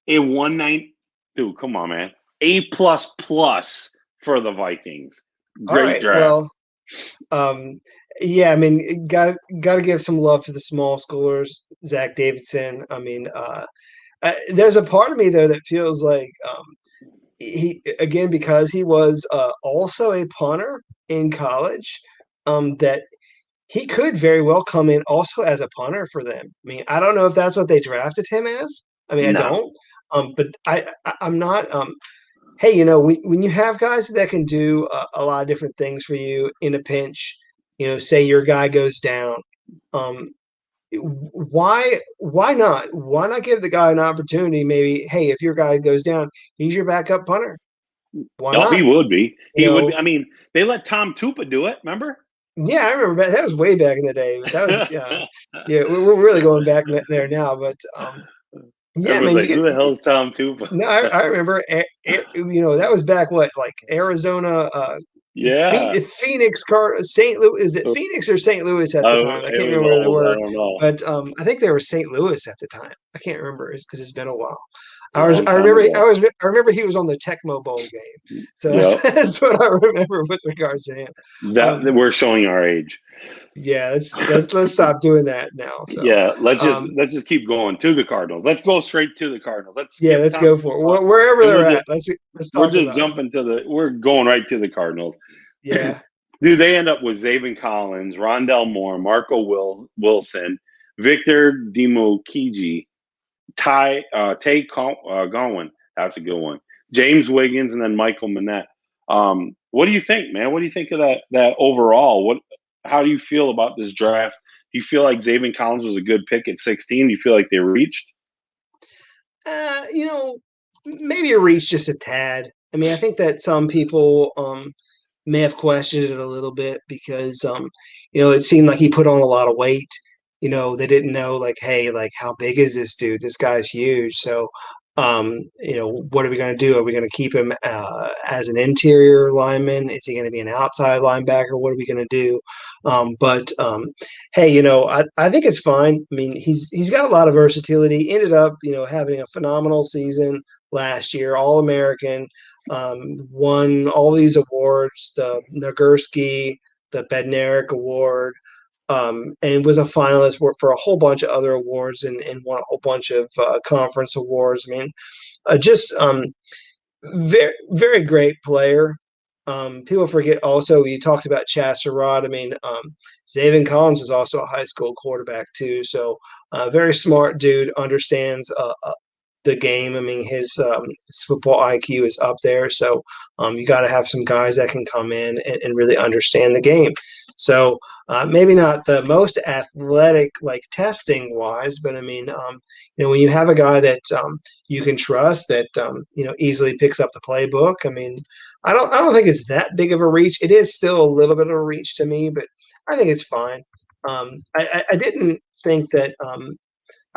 A 19. Dude, come on, man. A++ for the Vikings. Great draft. Well, yeah, I mean, got to give some love to the small schoolers, Zach Davidson. I mean, there's a part of me though that feels like he, again, because he was also a punter in college, that he could very well come in also as a punter for them. I mean, I don't know if that's what they drafted him as. I mean, No. I don't. But I'm not. Hey, when you have guys that can do a lot of different things for you in a pinch, say your guy goes down, why not? Why not give the guy an opportunity? Maybe, hey, if your guy goes down, he's your backup punter. Why not? He would be. He would be. I mean, they let Tom Tupa do it. Remember? Yeah, I remember that was way back in the day. But that was yeah. We're really going back there now. But yeah, man. Who the hell's Tom Tupa? No, I remember. That was back like Arizona. Yeah. Phoenix, St. Louis. Is it Phoenix or St. Louis at the time? I can't remember where they were. I don't know. But I think they were St. Louis at the time. I can't remember because it's been a while. I remember he was on the Tecmo Bowl game. So that's what I remember with regards to him. We're showing our age. Yeah, let's stop doing that now. So, yeah, let's just keep going to the Cardinals. Let's go straight to the Cardinals. Let's go for it. Wherever they're at. Let's talk. We're going right to the Cardinals. Yeah. Dude, they end up with Zaven Collins, Rondell Moore, Marco Wilson, Victor Dimokiji, Tay Gowan. That's a good one. James Wiggins, and then Michael Manette. What do you think, man? What do you think of that overall? How do you feel about this draft? Do you feel like Zaven Collins was a good pick at 16? Do you feel like they reached? Maybe a reach just a tad. I mean, I think that some people may have questioned it a little bit because it seemed like he put on a lot of weight. They didn't know, like, hey, like, how big is this dude? This guy's huge. So, what are we going to do? Are we going to keep him as an interior lineman? Is he going to be an outside linebacker? What are we going to do? Hey, I think it's fine. I mean, he's got a lot of versatility. He ended up, having a phenomenal season last year, All-American, won all these awards, the Nagurski, the Bednarik Award, and was a finalist for a whole bunch of other awards and won a whole bunch of conference awards. I mean, just very, very great player. People forget also, you talked about Chaz Surratt. I mean, Zaven Collins was also a high school quarterback too. So very smart dude, understands the game. I mean, his football IQ is up there. So you got to have some guys that can come in and really understand the game. So maybe not the most athletic, like testing wise, but I mean, when you have a guy that you can trust, that easily picks up the playbook. I mean, I don't think it's that big of a reach. It is still a little bit of a reach to me, but I think it's fine. I didn't think that.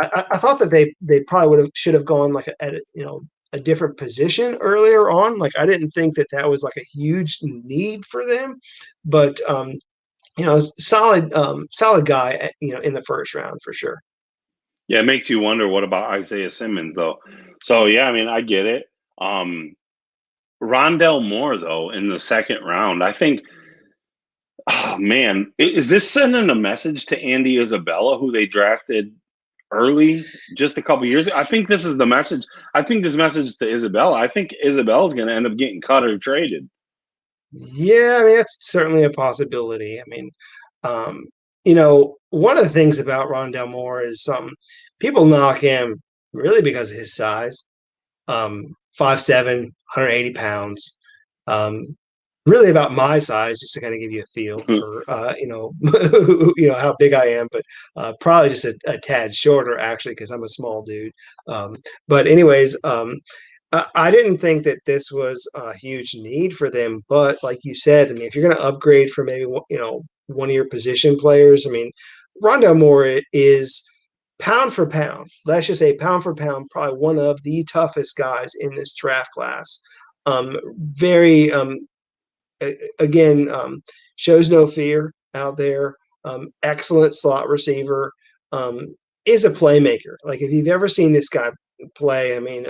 I thought that they probably should have gone like a different position earlier on. Like I didn't think that that was like a huge need for them, but solid guy, in the first round for sure. Yeah, it makes you wonder what about Isaiah Simmons though. So yeah, I mean, I get it. Rondell Moore though in the second round, I think. Oh man, is this sending a message to Andy Isabella, who they drafted early just a couple years ago? I think this is the message. I think this message is to Isabella. I think Isabella's going to end up getting cut or traded. Yeah, I mean that's certainly a possibility. I mean, one of the things about Rondell Moore is people knock him really because of his size. 5'7", 180 pounds. Really about my size, just to kind of give you a feel for how big I am, but probably just a tad shorter actually because I'm a small dude. But anyways, I didn't think that this was a huge need for them, but like you said, I mean, if you're going to upgrade for maybe one of your position players, I mean, Rondell Moore is pound for pound. Let's just say pound for pound, probably one of the toughest guys in this draft class. Very again, shows no fear out there. Excellent slot receiver. Is a playmaker. Like if you've ever seen this guy play, I mean,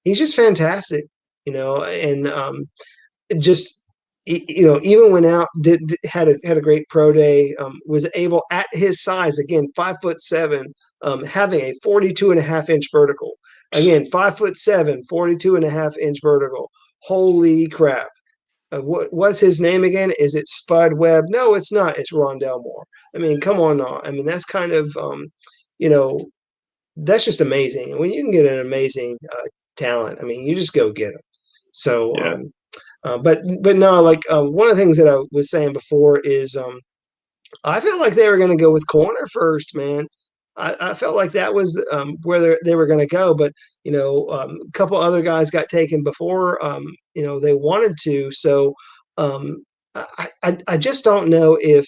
he's just fantastic. And just even went out, had a great pro day. Was able at his size, again 5'7", having a 42.5-inch vertical. Again, 5'7", 42.5-inch vertical. Holy crap! What's his name again? Is it Spud Webb? No, it's not. It's Rondell Moore. I mean, come on now. I mean, that's kind of you know, that's just amazing. When you can get an amazing talent, I mean, you just go get them. So, Yeah. but no, like one of the things that I was saying before is I felt like they were going to go with corner first, man. I felt like that was where they were going to go, but a couple other guys got taken before they wanted to. So I just don't know if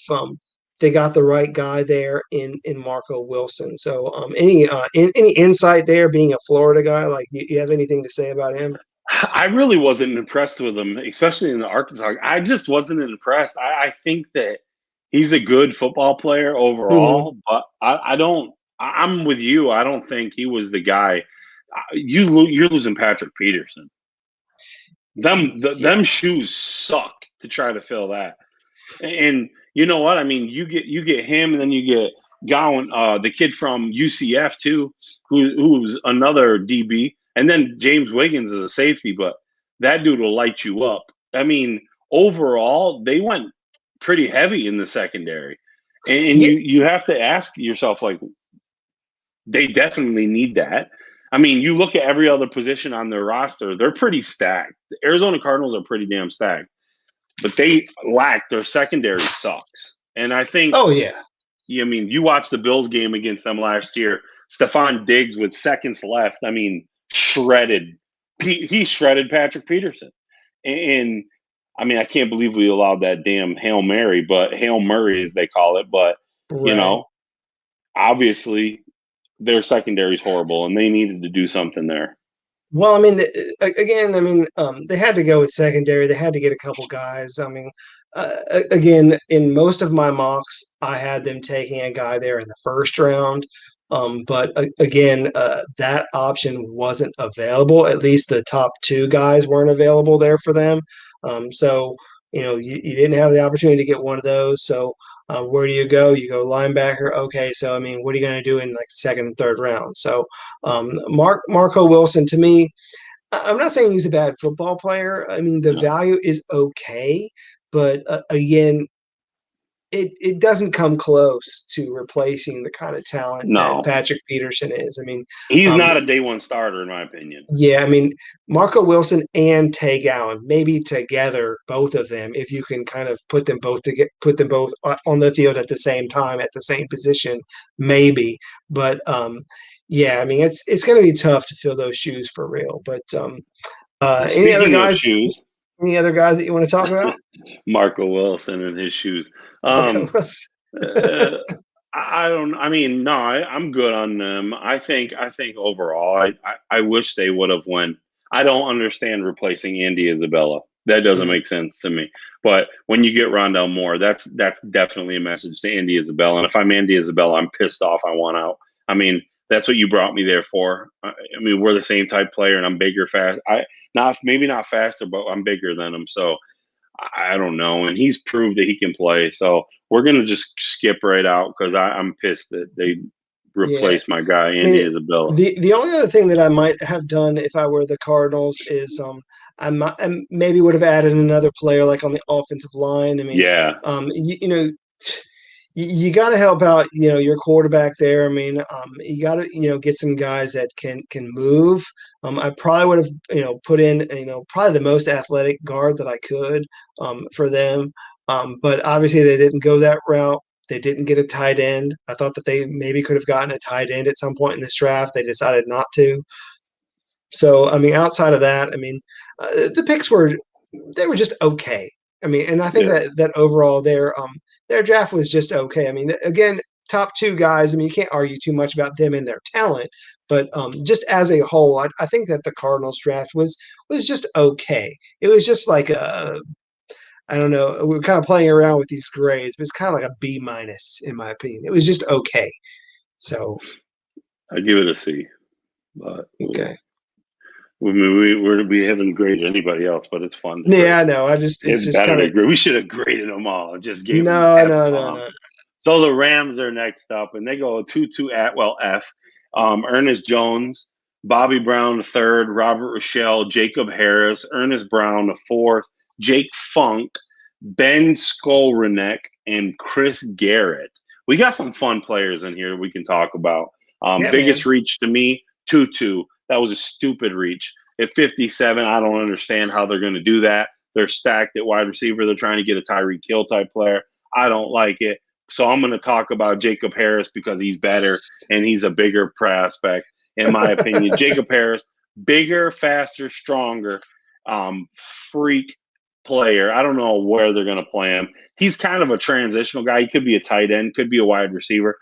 they got the right guy there in Marco Wilson. So any insight there, being a Florida guy, like you have anything to say about him? I really wasn't impressed with him, especially in the Arkansas. I just wasn't impressed. I think that he's a good football player Mm-hmm. overall, but I don't. I'm with you. I don't think he was the guy. You're losing Patrick Peterson. Yeah. Them shoes suck to try to fill that. And you know what? I mean, you get him, and then you get Gowan, the kid from UCF too, who's another DB, and then James Wiggins is a safety, but that dude will light you up. I mean, overall, they went pretty heavy in the secondary, and Yeah. you have to ask yourself, like, they definitely need that. I mean, you look at every other position on their roster; they're pretty stacked. The Arizona Cardinals are pretty damn stacked, but they lack their secondary sucks. And I think, Oh yeah. I mean, you watched the Bills game against them last year. Stephon Diggs with seconds left. I mean, shredded. He shredded Patrick Peterson. And I mean, I can't believe we allowed that damn Hail Mary, but Hail Murray as they call it. But you Right. know, obviously their secondary is horrible, and they needed to do something there. Well, I mean, again, I mean, they had to go with secondary. They had to get a couple guys. I mean, again, in most of my mocks, I had them taking a guy there in the first round. But again, that option wasn't available. At least the top two guys weren't available there for them. So, you didn't have the opportunity to get one of those. So, where do you go? You go linebacker. Okay, so I mean, what are you going to do in like the second and third round? So, Marco Wilson, to me, I'm not saying he's a bad football player. I mean, the No, value is okay, but again, it doesn't come close to replacing the kind of talent that no, Patrick Peterson is. I mean, he's um, not a day one starter in my opinion. yeah, I mean, Marco Wilson and Tay Gowan, maybe together, both of them, if you can kind of put them both on the field at the same time at the same position, maybe. But yeah, I mean, it's going to be tough to fill those shoes for real. But any other Speaking of guys? shoes, Any other guys that you want to talk about? Marco Wilson and his shoes. Marco Um, Wilson. uh, I don't. I mean, no, I'm good on them. I think overall, I wish they would have went. I don't understand replacing Andy Isabella. That doesn't Mm, make sense to me. But when you get Rondell Moore, that's definitely a message to Andy Isabella. And if I'm Andy Isabella, I'm pissed off. I want out. I mean, that's what you brought me there for. I mean, we're the same type player, and I'm bigger, fast. I not maybe not faster, but I'm bigger than him. So I don't know. And he's proved that he can play. So we're gonna just skip right out because I'm pissed that they yeah. replaced my guy I mean, Andy Isabella. the only other thing that I might have done if I were the Cardinals is I maybe would have added another player like on the offensive line. I mean, Yeah, you know, you got to help out, your quarterback there. I mean, you got to, get some guys that can move. I probably would have, put in, probably the most athletic guard that I could for them. But obviously they didn't go that route. They didn't get a tight end. I thought that they maybe could have gotten a tight end at some point in this draft. They decided not to. So, I mean, outside of that, I mean, the picks were just okay. I mean, and I think yeah. that overall their draft was just okay. I mean, again, top two guys. I mean, you can't argue too much about them and their talent, but just as a whole, I think that the Cardinals draft was just okay. It was just like I don't know. We were kind of playing around with these grades, but it's kind of like a B minus in my opinion. It was just okay. So I give it a C. But okay. we haven't graded anybody else, but it's fun to Yeah, grade. I know. it's It's just better kind to of grade. We should have graded them all and just gave them no, F no, no, bomb. no. So the Rams are next up, and they go 2-2 at well F. Ernest Jones, Bobby Brown the third, Robert Rochelle, Jacob Harris, Ernest Brown the fourth, Jake Funk, Ben Skolrenek, and Chris Garrett. We got some fun players in here we can talk about. Yeah, man. Biggest reach to me, 2-2. That was a stupid reach. At 57, I don't understand how they're going to do that. They're stacked at wide receiver. They're trying to get a Tyreek Hill type player. I don't like it. So I'm going to talk about Jacob Harris because he's better and he's a bigger prospect, in my opinion. Jacob Harris, bigger, faster, stronger, freak player. I don't know where they're going to play him. He's kind of a transitional guy. He could be a tight end, could be a wide receiver.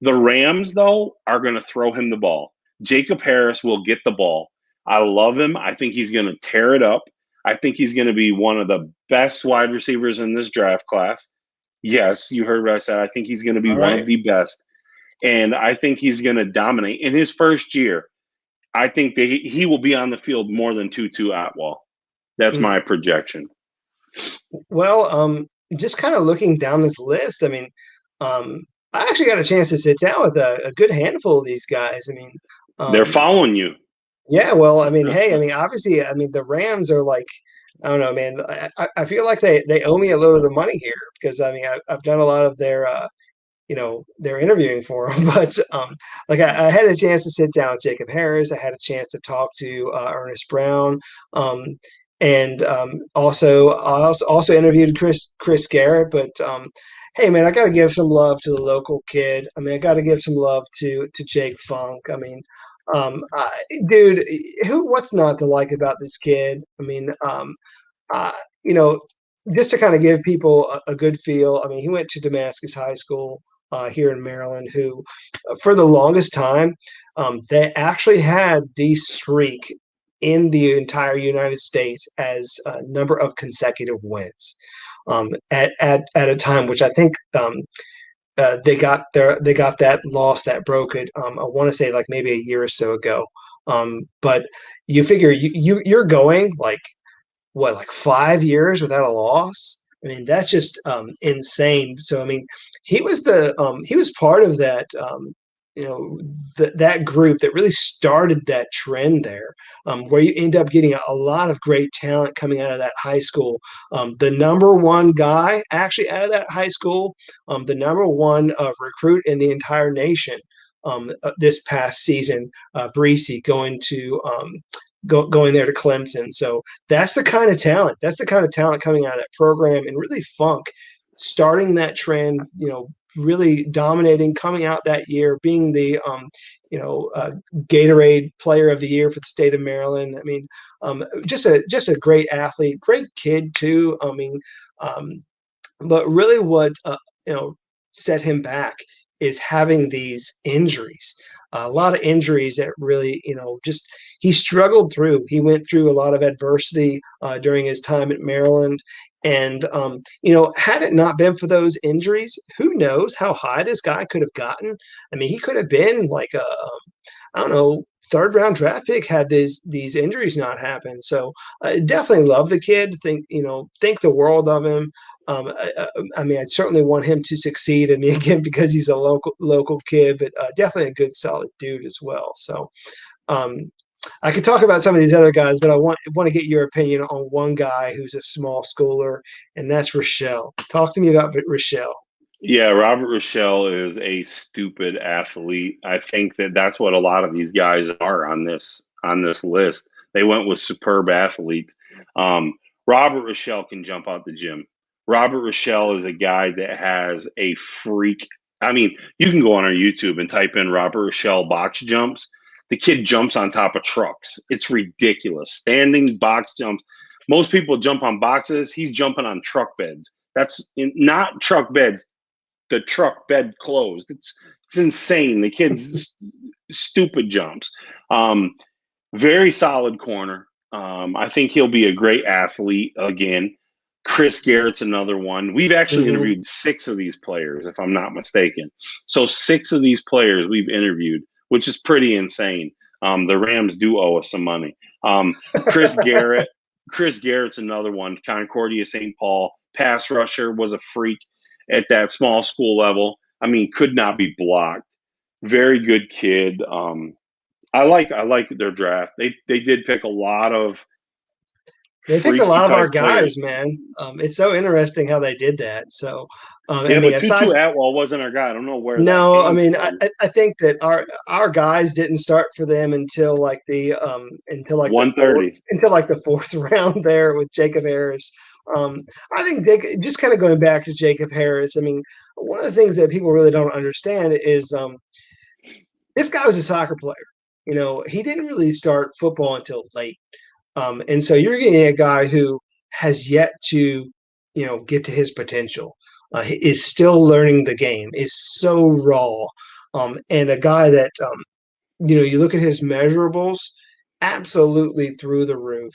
The Rams, though, are going to throw him the ball. Jacob Harris will get the ball. I love him. I think he's going to tear it up. I think he's going to be one of the best wide receivers in this draft class. Yes, you heard what I said. I think he's going to be All one right. of the best. And I think he's going to dominate. In his first year, I think that he will be on the field more than Tutu Atwell. That's Mm. my projection. Well, just kind of looking down this list, I mean, um, I actually got a chance to sit down with a good handful of these guys. I mean, They're um, following you. yeah, well, I mean, hey, I mean, obviously, I mean, the Rams are like, I don't know, man. I feel like they owe me a little bit of money here because I mean, I've done a lot of their they're interviewing for him. But like I had a chance to sit down with Jacob Harris. I had a chance to talk to Ernest Brown, um, and I also interviewed Chris Garrett. But hey, man, I got to give some love to the local kid. I mean, I got to give some love to Jake Funk. I mean. Dude, what's not to like about this kid? I mean, uh, you know, just to kind of give people a good feel, I mean, he went to Damascus High School here in Maryland, who, for the longest time, they actually had the streak in the entire United States as a number of consecutive wins. At a time which I think they got that loss that broke it. I want to say like maybe a year or so ago. But you figure you're going like what, like 5 years without a loss? I mean, that's just insane. So I mean, he was part of that. that group that really started that trend there, where you end up getting a lot of great talent coming out of that high school. The number one guy actually out of that high school, the number one recruit in the entire nation this past season, Breesy going there to Clemson. So that's the kind of talent. That's the kind of talent coming out of that program, and really Funk starting that trend. Really dominating, coming out that year, being the Gatorade Player of the Year for the state of Maryland. I mean, just a great athlete, great kid too. I mean, but really, what set him back is having these injuries. A lot of injuries that really, just he struggled through. He went through a lot of adversity during his time at Maryland. And, had it not been for those injuries, who knows how high this guy could have gotten? I mean, he could have been like I don't know, third round draft pick had these injuries not happened. So I definitely love the kid. Think the world of him. I mean, I'd certainly want him to succeed. I mean, again, because he's a local kid, but definitely a good, solid dude as well. So um, I could talk about some of these other guys, but I want to get your opinion on one guy who's a small schooler, and that's Rochelle. Talk to me about Rochelle. Yeah, Robert Rochelle is a stupid athlete. I think that that's what a lot of these guys are on this list. They went with superb athletes. Um, Robert Rochelle can jump out the gym. Robert Rochelle is a guy that has a freak. I mean, you can go on our YouTube and type in Robert Rochelle box jumps. The kid jumps on top of trucks. It's ridiculous. Standing box jumps. Most people jump on boxes. He's jumping on truck beds. Not truck beds, the truck bed closed. It's insane. The kid's stupid jumps. Very solid corner. I think he'll be a great athlete again. Chris Garrett's another one. We've actually interviewed 6 of these players, if I'm not mistaken. So 6 of these players we've interviewed, which is pretty insane. The Rams do owe us some money. Chris Garrett. Chris Garrett's another one. Concordia St. Paul pass rusher, was a freak at that small school level. I mean, could not be blocked. Very good kid. I like their draft. They did pick a lot of They picked a lot of our type guys, players. man. It's so interesting how they did that. So, I Yeah, mean, but Tutu aside Atwell wasn't our guy. I don't know where that no, I came mean, from. I think that our guys didn't start for them until like the 130. fourth round there with Jacob Harris. I think just kind of going back to Jacob Harris. I mean, one of the things that people really don't understand is this guy was a soccer player. He didn't really start football until late. And so you're getting a guy who has yet to, get to his potential, is still learning the game, is so raw. And a guy that, you look at his measurables, absolutely through the roof.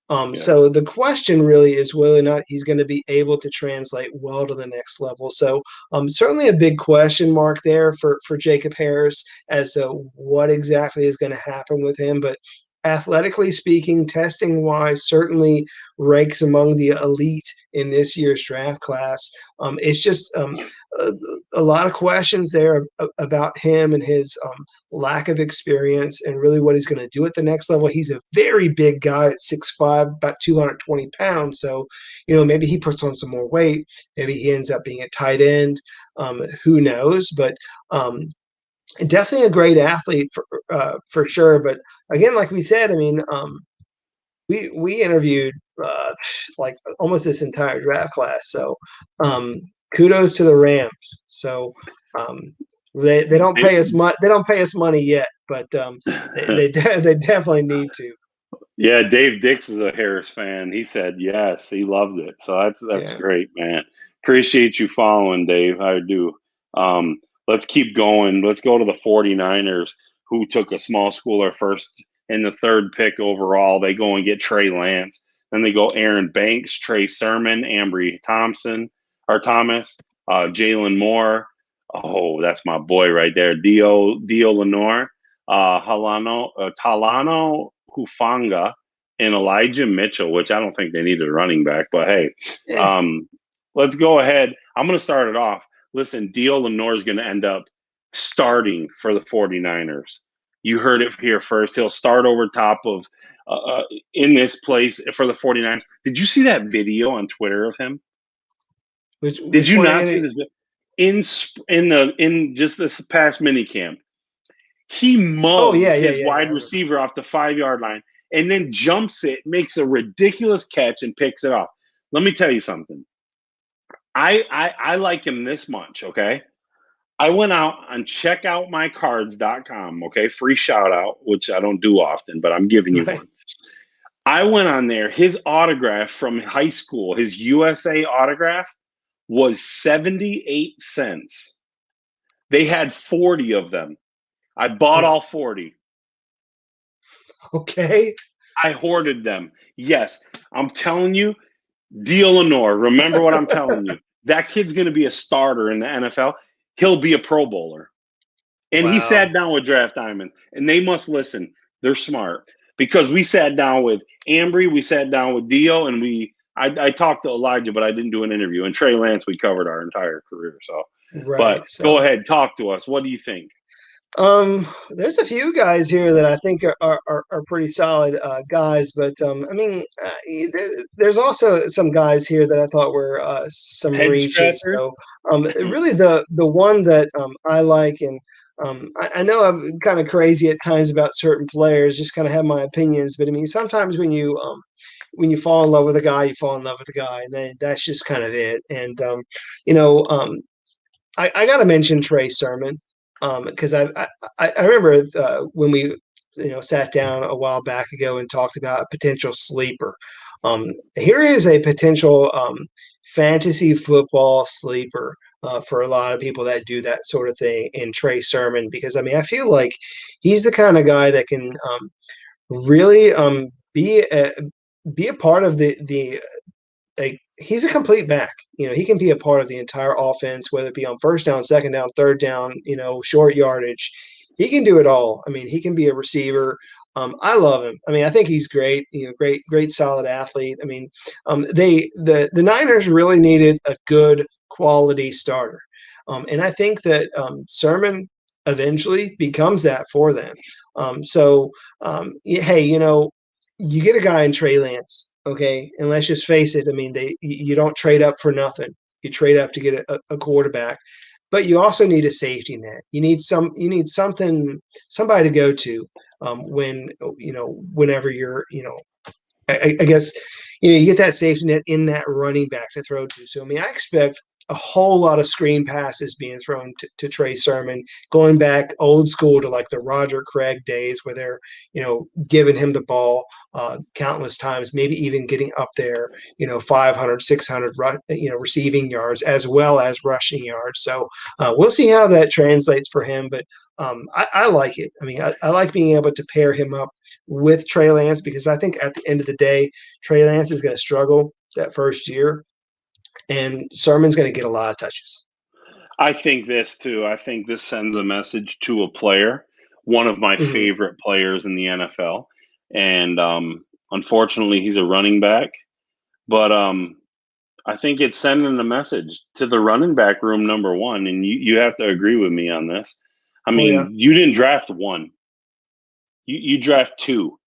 Yeah. So the question really is whether or not he's going to be able to translate well to the next level. So certainly a big question mark there for Jacob Harris as to what exactly is going to happen with him. But athletically speaking, testing wise, certainly ranks among the elite in this year's draft class. It's just a lot of questions there about him and his lack of experience and really what he's going to do at the next level. He's a very big guy at 6'5", about 220 pounds. So, maybe he puts on some more weight. Maybe he ends up being a tight end. Who knows? But definitely a great athlete for sure. But again, like we said, I mean, we interviewed like almost this entire draft class. So kudos to the Rams. So they don't pay us much. They don't pay us money yet, but they definitely need to. Yeah, Dave Dix is a Harris fan. He said yes, he loved it. So that's Yeah. great, man. Appreciate you following, Dave. I do. Let's keep going. Let's go to the 49ers, who took a small schooler first in the 3rd pick overall. They go and get Trey Lance. Then they go Aaron Banks, Trey Sermon, Ambry Thomas, Jalen Moore. Oh, that's my boy right there. Dio Lenore, Talano Hufanga, and Elijah Mitchell, which I don't think they needed a running back, but hey, let's go ahead. I'm going to start it off. Listen, Dio Lenore is going to end up starting for the 49ers. You heard it here first. He'll start over top of in this place for the 49ers. Did you see that video on Twitter of him? Did Which you one not again? see this? In just this past mini camp, he Oh yeah, mugs yeah, his yeah, yeah. wide receiver off the 5 yard line and then jumps it, makes a ridiculous catch, and picks it off. Let me tell you something. I like him this much, okay? I went out on checkoutmycards.com, okay? Free shout out, which I don't do often, but I'm giving you Right. one. I went on there. His autograph from high school, his USA autograph, was 78 cents. They had 40 of them. I bought all 40. Okay. I hoarded them. Yes, I'm telling you, Deal Lenore, remember what I'm telling you. That kid's going to be a starter in the NFL. He'll be a Pro Bowler. And he Wow. sat down with Draft Diamond, and they must listen. They're smart because we sat down with Ambry, we sat down with Dio, and I talked to Elijah, but I didn't do an interview. And Trey Lance, we covered our entire career. So, Right. but go So, ahead, talk to us. What do you think? there's a few guys here that I think are pretty solid guys, but I mean, there's also some guys here that I thought were some Head reaches. scratchers? So, really, the one that I like, and I know I'm kind of crazy at times about certain players, just kind of have my opinions, but I mean, sometimes when you fall in love with a guy, you fall in love with a guy, and then that's just kind of it. And you know, I got to mention Trey Sermon because I remember when we sat down a while back ago and talked about a potential sleeper. Here is a potential fantasy football sleeper for a lot of people that do that sort of thing in Trey Sermon, because I mean I feel like he's the kind of guy that can really be a part of the like he's a complete back. He can be a part of the entire offense, whether it be on first down, second down, third down, short yardage. He can do it all. I mean, he can be a receiver. I love him. I mean, I think he's great. Great, solid athlete. I mean, the Niners really needed a good quality starter, and I think that Sermon eventually becomes that for them. Hey, you get a guy in Trey Lance, okay, and let's just face it. I mean, you don't trade up for nothing. You trade up to get a quarterback, but you also need a safety net. You need somebody to go to whenever you're I guess you get that safety net in that running back to throw to. So I mean, I expect a whole lot of screen passes being thrown to Trey Sermon, going back old school to like the Roger Craig days where they're giving him the ball countless times, maybe even getting up there 500, 600 receiving yards as well as rushing yards. So we'll see how that translates for him, but I like it. I mean, I like being able to pair him up with Trey Lance because I think at the end of the day, Trey Lance is going to struggle that first year, and Sermon's going to get a lot of touches. I think this too. I think this sends a message to a player, one of my Mm-hmm. favorite players in the NFL. And unfortunately, he's a running back. But I think it's sending a message to the running back room, number one. And you have to agree with me on this. I Oh yeah. mean, you didn't draft one, you draft two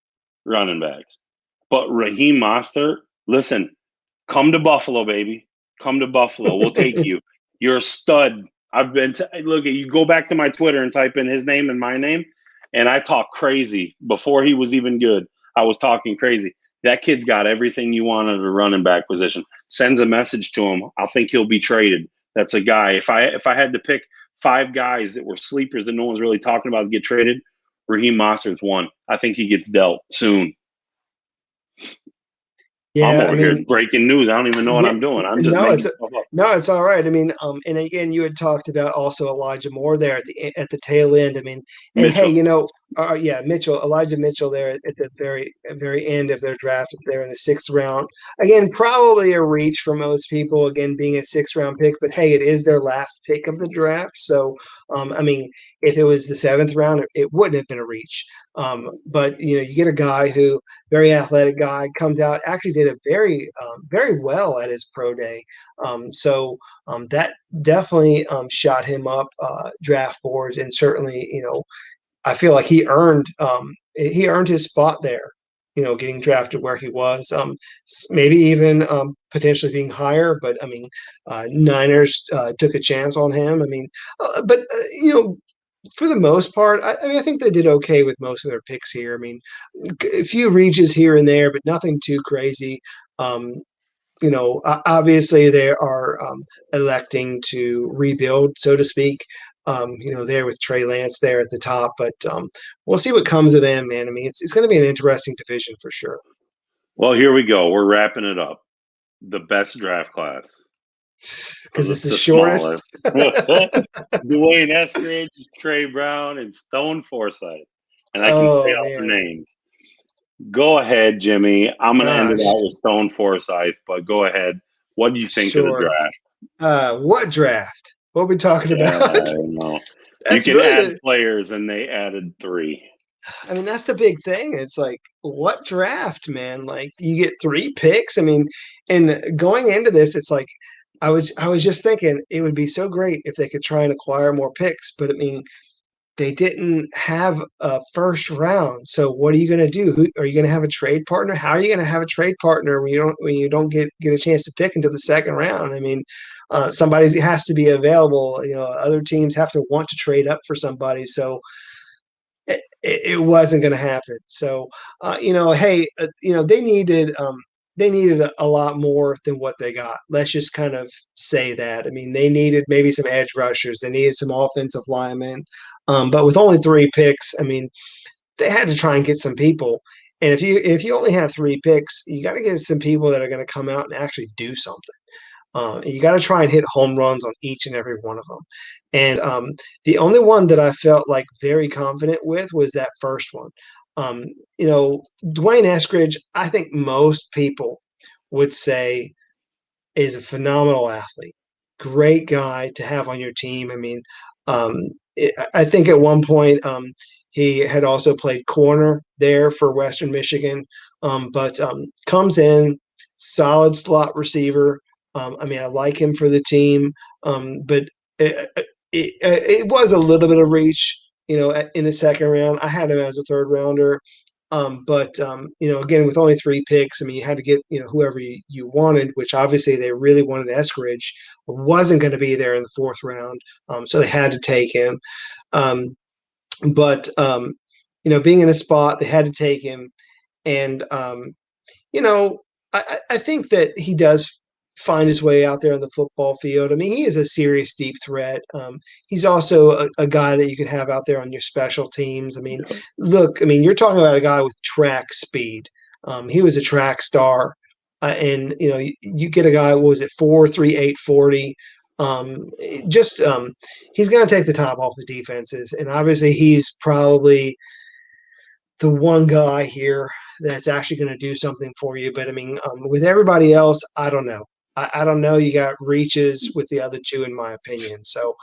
running backs. But Raheem Mostert, listen, come to Buffalo, baby. Come to Buffalo. We'll take you. You're a stud. Look, you go back to my Twitter and type in his name and my name, and I talk crazy before he was even good. I was talking crazy. That kid's got everything you want at a running back position. Sends a message to him. I think he'll be traded. That's a guy. If I had to pick five guys that were sleepers that no one's really talking about to get traded, Raheem Mostert's one. I think he gets dealt soon. I'm Yeah, I over here mean, breaking news. I don't even know what yeah, I'm doing. I'm just no, making stuff up. it's all right. I mean, and again, you had talked about also Elijah Moore there at the tail end. I mean, and hey, Mitchell. yeah, Elijah Mitchell there at the very end of their draft there in the sixth round. Again, probably a reach for most people. Again, being a sixth round pick, but hey, it is their last pick of the draft. So, I mean, if it was the seventh round, it wouldn't have been a reach. But you get a guy who very athletic guy comes out, actually did a very well at his pro day. That definitely shot him up draft boards, and certainly I feel like he earned his spot there. Getting drafted where he was, maybe even potentially being higher. But I mean, Niners took a chance on him. I mean, but for the most part, I mean, I think they did okay with most of their picks here. I mean, a few reaches here and there, but nothing too crazy. Um, Obviously they are electing to rebuild, so to speak. There with Trey Lance there at the top, but we'll see what comes of them, man. I mean, it's going to be an interesting division for sure. Well, here we go. We're wrapping it up. The best draft class, or Because it's the the shortest. smallest. Dwayne Eskridge, Trey Brown, and Stone Forsythe. And I can say Oh all their man, names. Go ahead, Jimmy. I'm going to end it gosh, out with Stone Forsythe, but go ahead. What do you think of the sure. draft? What draft? What are we talking Yeah, about? I know. You That's can really add the. players, and they added 3. I mean, that's the big thing. It's like, what draft, man? Like, you get 3 picks. I mean, and going into this, it's like, I was just thinking it would be so great if they could try and acquire more picks. But I mean, they didn't have a first round. So what are you going to do? Who are you going to have a trade partner? How are you going to have a trade partner when you don't get a chance to pick until the second round? I mean, somebody has to be available. Other teams have to want to trade up for somebody. So it wasn't going to happen. So, hey, they needed a lot more than what they got. Let's just kind of say that. I mean, they needed maybe some edge rushers. They needed some offensive linemen. But with only 3 picks, I mean, they had to try and get some people. And if you only have 3 picks, you got to get some people that are going to come out and actually do something. You got to try and hit home runs on each and every one of them. And the only one that I felt like very confident with was that first one. Dwayne Eskridge, I think most people would say is a phenomenal athlete. Great guy to have on your team. I mean, I think at one point he had also played corner there for Western Michigan, but comes in solid slot receiver. I mean, I like him for the team, but it was a little bit of reach, in the second round. I had him as a third rounder. But again, with only 3 picks, I mean, you had to get whoever you wanted, which obviously they really wanted Eskridge, wasn't going to be there in the fourth round, so they had to take him. But being in a spot, they had to take him, and you know, I think that he does find his way out there on the football field. I mean, he is a serious deep threat. He's also a guy that you can have out there on your special teams. I mean, look, I mean, you're talking about a guy with track speed. He was a track star. And you get a guy, what was it, 4.38 40. Just he's going to take the top off the defenses, and obviously he's probably the one guy here that's actually going to do something for you. But I mean, with everybody else, I don't know. I don't know. You got reaches with the other two, in my opinion. So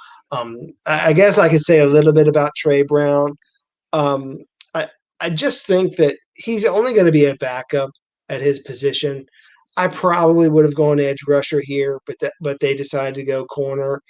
I guess I could say a little bit about Trey Brown. Um, I I just think that he's only going to be a backup at his position. I probably would have gone edge rusher here, but they decided to go corner.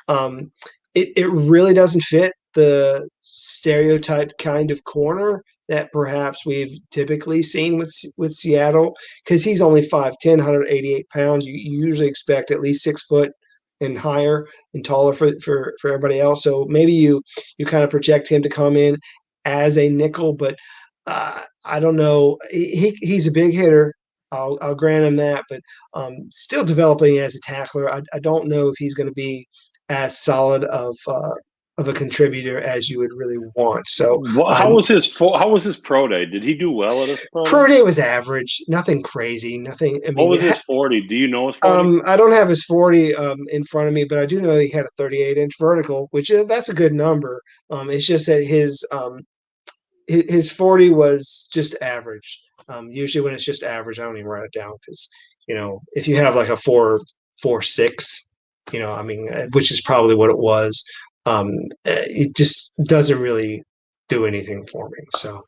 Um, it really doesn't fit the stereotype kind of corner that perhaps we've typically seen with Seattle, because he's only 5'10", 188 pounds. You usually expect at least 6 foot and higher and taller for everybody else. So maybe you kind of project him to come in as a nickel, but I don't know. He's a big hitter. I'll grant him that, but still developing as a tackler. I don't know if he's going to be as solid of a contributor as you would really want. So How was his pro day? Did he do well at his pro day? per day was average, nothing crazy, nothing. I What mean, was his 40? Do you know his 40? I don't have his 40 in front of me, but I do know he had a 38-inch vertical, which that's a good number. It's just that his 40 was just average. Usually when it's just average, I don't even write it down because, if you have like a 4.46, I mean, which is probably what it was, it just doesn't really do anything for me. So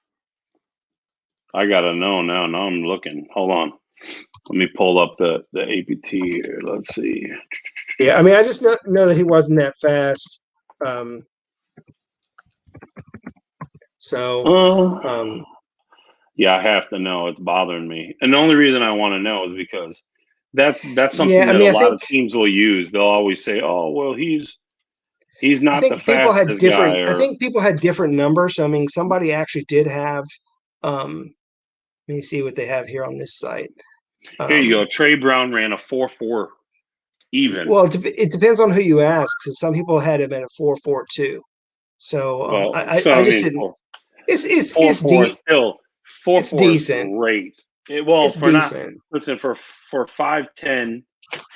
I gotta know now. Now I'm looking. Hold on. Let me pull up the APT here. Let's see. Yeah, I mean, I just know that he wasn't that fast. Um, so, Uh, um, yeah, I have to know. It's bothering me, and the only reason I want to know is because that's yeah, something I that a mean, I lot think of teams will use. They'll always say, "Oh, well, he's I not the think people had fastest guy," different. I or think people had different numbers. So, I mean, somebody actually did have. Let me see what they have here on this site. here you go. Um, Trey Brown ran a 4.4 even. well, it depends on who you ask. So some people had him at a 4.42. So So I I just mean, didn't. 4.4 is still four It's four is decent. great. Well, It's for not decent. listen for 5'10",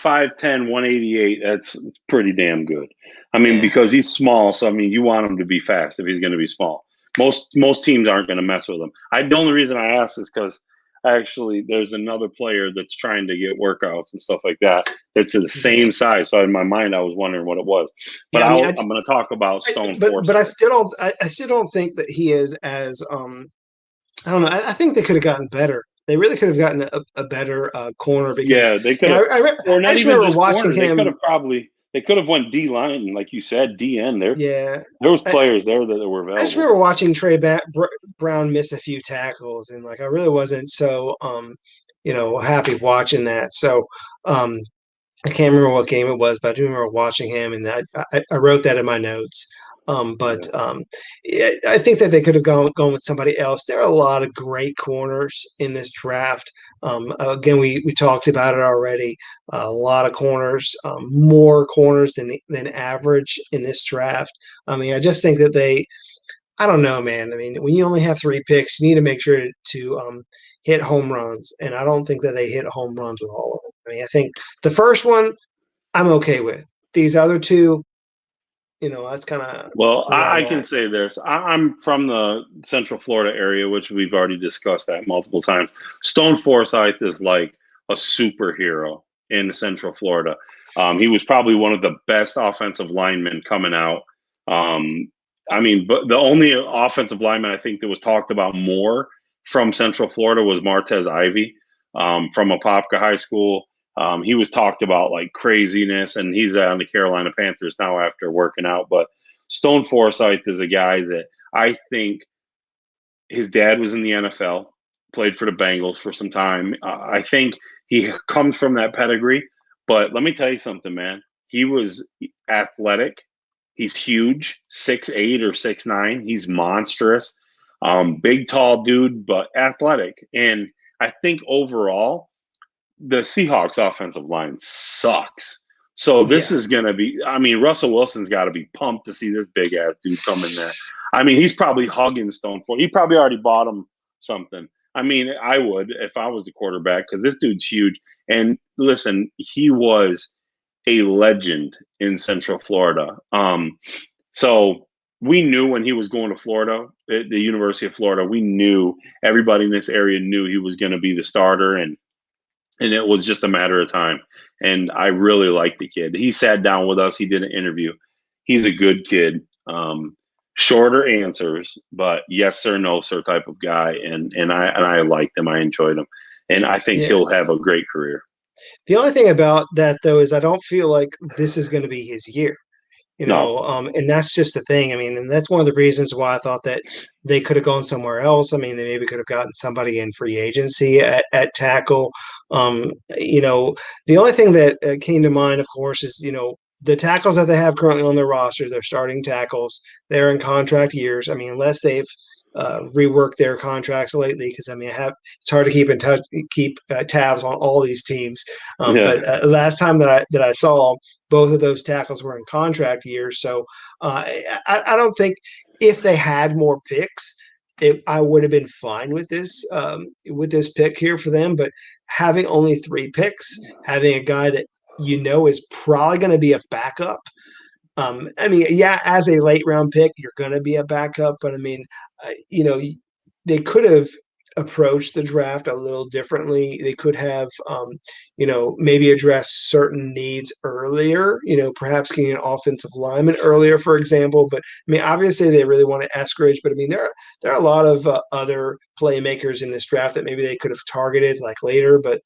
5'10", 188, that's pretty damn good. I mean, Yeah. because he's small, so I mean, you want him to be fast if he's going to be small. Most teams aren't going to mess with him. The only reason I ask is because actually there's another player that's trying to get workouts and stuff like that. That's the Yeah. same size. So in my mind, I was wondering what it was. But Yeah. I mean, I'm going to talk about Stone but I Forsythe. still don't. I still don't think that he is as. I don't know. I think they could have gotten better. They really could have gotten a better corner because Yeah, they you could know have, or I not just even remember just watching corner. him. They could have went D line, like you said, DN. Yeah. There was I, players there that were I just available. remember watching Brown miss a few tackles, and like I really wasn't so happy watching that. So um, I can't remember what game it was, but I do remember watching him, and I wrote that in my notes. Yeah, Yeah, I think that they could have gone with somebody else. There are a lot of great corners in this draft. Again, we talked about it already. A lot of corners, more corners than average in this draft. I mean, I just think that they. I don't know, man. I mean, when you only have three picks, you need to make sure to hit home runs, and I don't think that they hit home runs with all of them. I mean, I think the first one I'm okay with. These other two, that's kind of well, where I'm I can at. say this. I'm from the Central Florida area, which we've already discussed that multiple times. Stone Forsythe is like a superhero in Central Florida. He was probably one of the best offensive linemen coming out. I mean, but the only offensive lineman I think that was talked about more from Central Florida was Martez Ivy from Apopka High School. He was talked about like craziness, and he's on the Carolina Panthers now after working out. But Stone Forsythe is a guy that I think his dad was in the NFL, played for the Bengals for some time. I think he comes from that pedigree. But let me tell you something, man. He was athletic. He's huge, 6'8" or 6'9". He's monstrous. Big, tall dude, but athletic. And I think overall, the Seahawks offensive line sucks. So this Yeah, is going to be, I mean, Russell Wilson's got to be pumped to see this big ass dude come in there. I mean, he's probably hugging Stone for. He probably already bought him something. I mean, I would if I was the quarterback because this dude's huge. And listen, he was a legend in Central Florida. So we knew when he was going to Florida, the University of Florida, we knew everybody in this area knew he was going to be the starter, and it was just a matter of time. And I really like the kid. He sat down with us. He did an interview. He's a good kid. Shorter answers, but yes sir, no sir type of guy. And I liked him. I enjoyed him, and I think yeah. he'll have a great career. The only thing about that though is I don't feel like this is going to be his year. No, And that's just the thing. I mean, and that's one of the reasons why I thought that they could have gone somewhere else. I mean, they maybe could have gotten somebody in free agency at tackle. The only thing that came to mind, of course, is the tackles that they have currently on their roster. They're starting tackles. They're in contract years. I mean, unless they've reworked their contracts lately, because I mean, it's hard to keep in touch, keep tabs on all these teams. yeah, But last time that I saw, both of those tackles were in contract years. So I don't think if they had more picks, I would have been fine with this pick here for them. But having only three picks, having a guy that is probably going to be a backup. I mean, yeah, as a late round pick, you're going to be a backup, but I mean, they could have. approached the draft a little differently. They could have, maybe addressed certain needs earlier, perhaps getting an offensive lineman earlier, for example. But I mean, obviously they really want to Eskridge, but I mean, there are a lot of other playmakers in this draft that maybe they could have targeted like later, but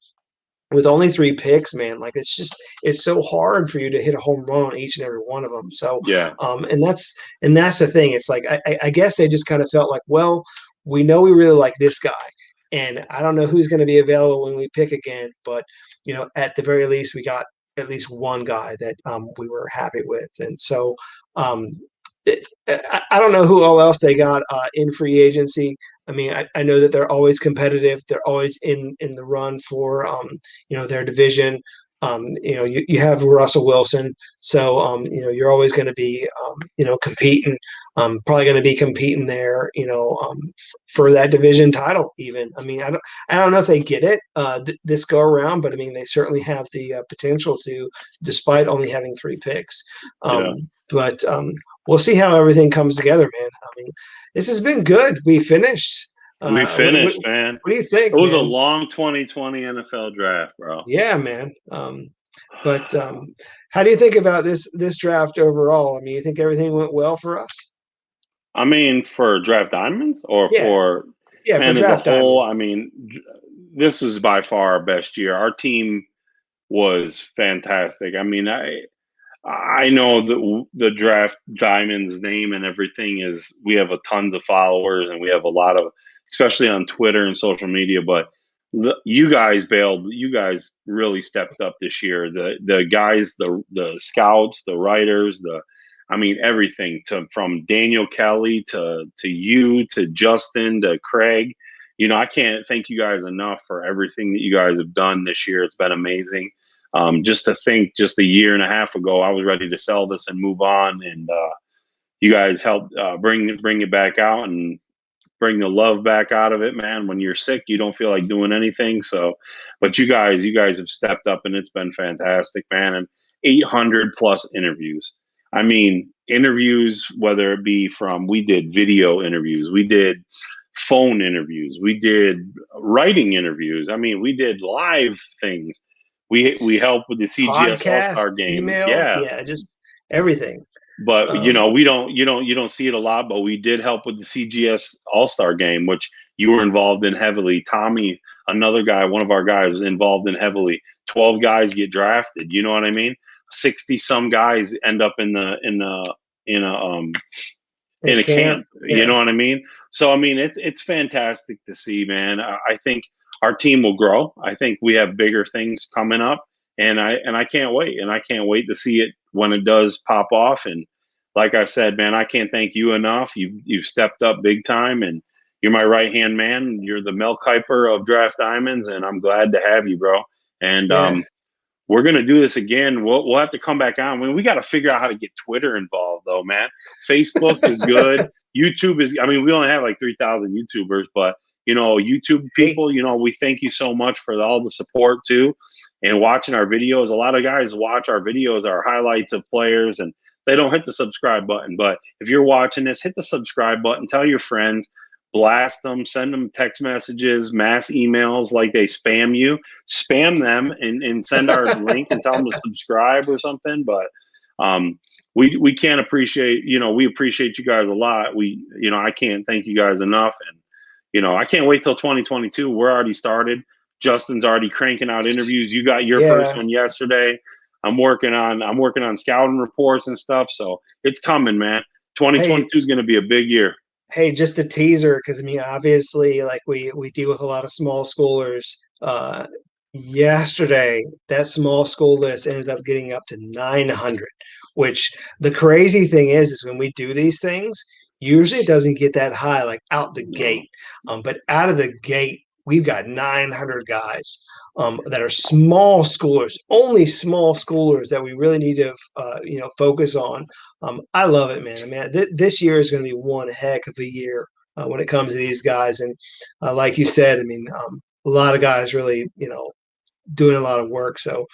with only 3 picks, man, like it's so hard for you to hit a home run on each and every one of them. So, Yeah. and that's the thing. It's like I guess they just kind of felt like, well, we know we really like this guy, and I don't know who's going to be available when we pick again, but at the very least, we got at least one guy that we were happy with, and so um, I don't know who all else they got in free agency. I mean, I know that they're always competitive. They're always in the run for their division. You have Russell Wilson, so you're always going to be competing. Probably going to be competing there, for that division title. Even, I mean, I don't know if they get it this go around, but I mean, they certainly have the potential to, despite only having 3 picks. Yeah. But we'll see how everything comes together, man. I mean, this has been good. We finished. We finished, man. What do you think, It was man? a long 2020 NFL draft, bro. Yeah, man. But how do you think about this draft overall? I mean, you think everything went well for us? I mean, for draft diamonds or Yeah, for yeah, for man as a draft whole, diamond. I mean, this was by far our best year. Our team was fantastic. I mean, I know the draft diamonds name and everything is we have a tons of followers and we have a lot of, especially on Twitter and social media. But you guys bailed. You guys really stepped up this year. The guys, the scouts, the writers, I mean everything from Daniel Kelly to you to Justin to Craig. I can't thank you guys enough for everything that you guys have done this year. It's been amazing. Just to think, just a year and a half ago, I was ready to sell this and move on, and you guys helped bring it back out and bring the love back out of it, man. When you're sick, you don't feel like doing anything. So, but you guys have stepped up, and it's been fantastic, man. And 800 plus interviews. I mean, interviews, whether it be we did video interviews, we did phone interviews, we did writing interviews. I mean, we did live things. We helped with the CGS All Podcast, Star game. emails, Yeah, yeah, just everything. but Um, you don't see it a lot, but we did help with the CGS All-Star game, which you were involved in heavily. Tommy, another guy, one of our guys, was involved in heavily. 12 guys get drafted, you know what I mean? 60 some guys end up in in a camp, camp, you yeah, know what I mean? So I mean it's fantastic to see, man. I think our team will grow. I think we have bigger things coming up, and I can't wait. And I can't wait to see it when it does pop off. And like I said, man, I can't thank you enough. You've stepped up big time, and you're my right hand man. You're the Mel Kiper of Draft Diamonds, and I'm glad to have you, bro. And yeah. we're gonna do this again. We'll have to come back on. We got to figure out how to get Twitter involved, though, man. Facebook is good. YouTube is. I mean, we only have like 3,000 YouTubers, but YouTube Hey, people, we thank you so much for all the support too, and watching our videos. A lot of guys watch our videos, our highlights of players, and they don't hit the subscribe button. But if you're watching this, hit the subscribe button. Tell your friends. Blast them, send them text messages, mass emails like they spam you, spam them and send our link and tell them to subscribe or something. But we can't appreciate, we appreciate you guys a lot. I can't thank you guys enough. And, I can't wait till 2022. We're already started. Justin's already cranking out interviews. You got your first yeah. one yesterday. I'm working on scouting reports and stuff. So it's coming, man. Hey, 2022 is going to be a big year. hey, just a teaser, because I mean, obviously, like we deal with a lot of small schoolers. Yesterday, that small school list ended up getting up to 900. Which, the crazy thing is when we do these things, usually it doesn't get that high, like out the No. gate. But out of the gate, we've got 900 guys that are small schoolers, only small schoolers that we really need to focus on. I love it, man. I mean, this year is going to be one heck of a year when it comes to these guys. And like you said, I mean, a lot of guys really, doing a lot of work. So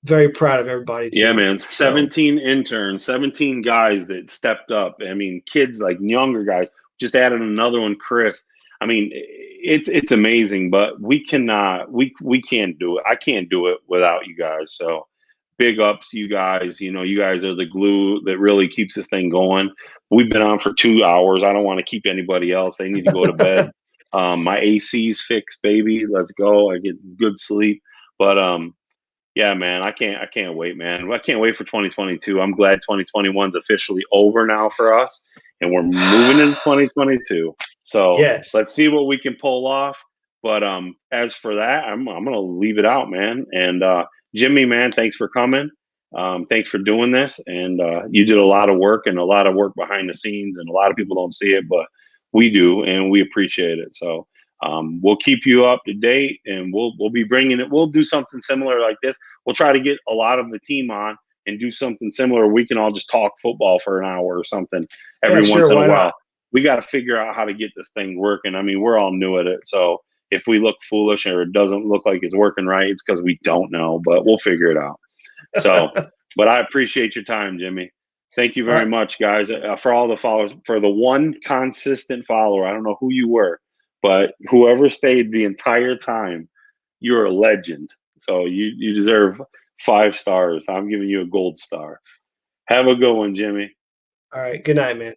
very proud of everybody Yeah, too. man. So 17 interns, 17 guys that stepped up. I mean, kids like younger guys, just added another one, Chris. I mean, it's amazing, but we can't do it. I can't do it without you guys. So big ups to you guys. You guys are the glue that really keeps this thing going. We've been on for 2 hours. I don't want to keep anybody else. They need to go to bed. My AC's fixed, baby. Let's go. I get good sleep. But yeah, man, I can't wait, man. I can't wait for 2022. I'm glad 2021's officially over now for us, and we're moving into 2022. So Yes. let's see what we can pull off. But as for that, I'm gonna leave it out, man. And Jimmy, man, thanks for coming. Thanks for doing this, and you did a lot of work and a lot of work behind the scenes, and a lot of people don't see it, but we do, and we appreciate it. So we'll keep you up to date, and we'll be bringing it. We'll do something similar like this. We'll try to get a lot of the team on and do something similar. We can all just talk football for an hour or something Yeah, every once sure. in a Why while. not? We got to figure out how to get this thing working. I mean, we're all new at it, so if we look foolish or it doesn't look like it's working right, it's because we don't know. But we'll figure it out. So, but I appreciate your time, Jimmy. Thank you All very right. much, guys, for all the followers, for the one consistent follower. I don't know who you were, but whoever stayed the entire time, you're a legend. So you deserve 5 stars. I'm giving you a gold star. Have a good one, Jimmy. All right. Good night, man.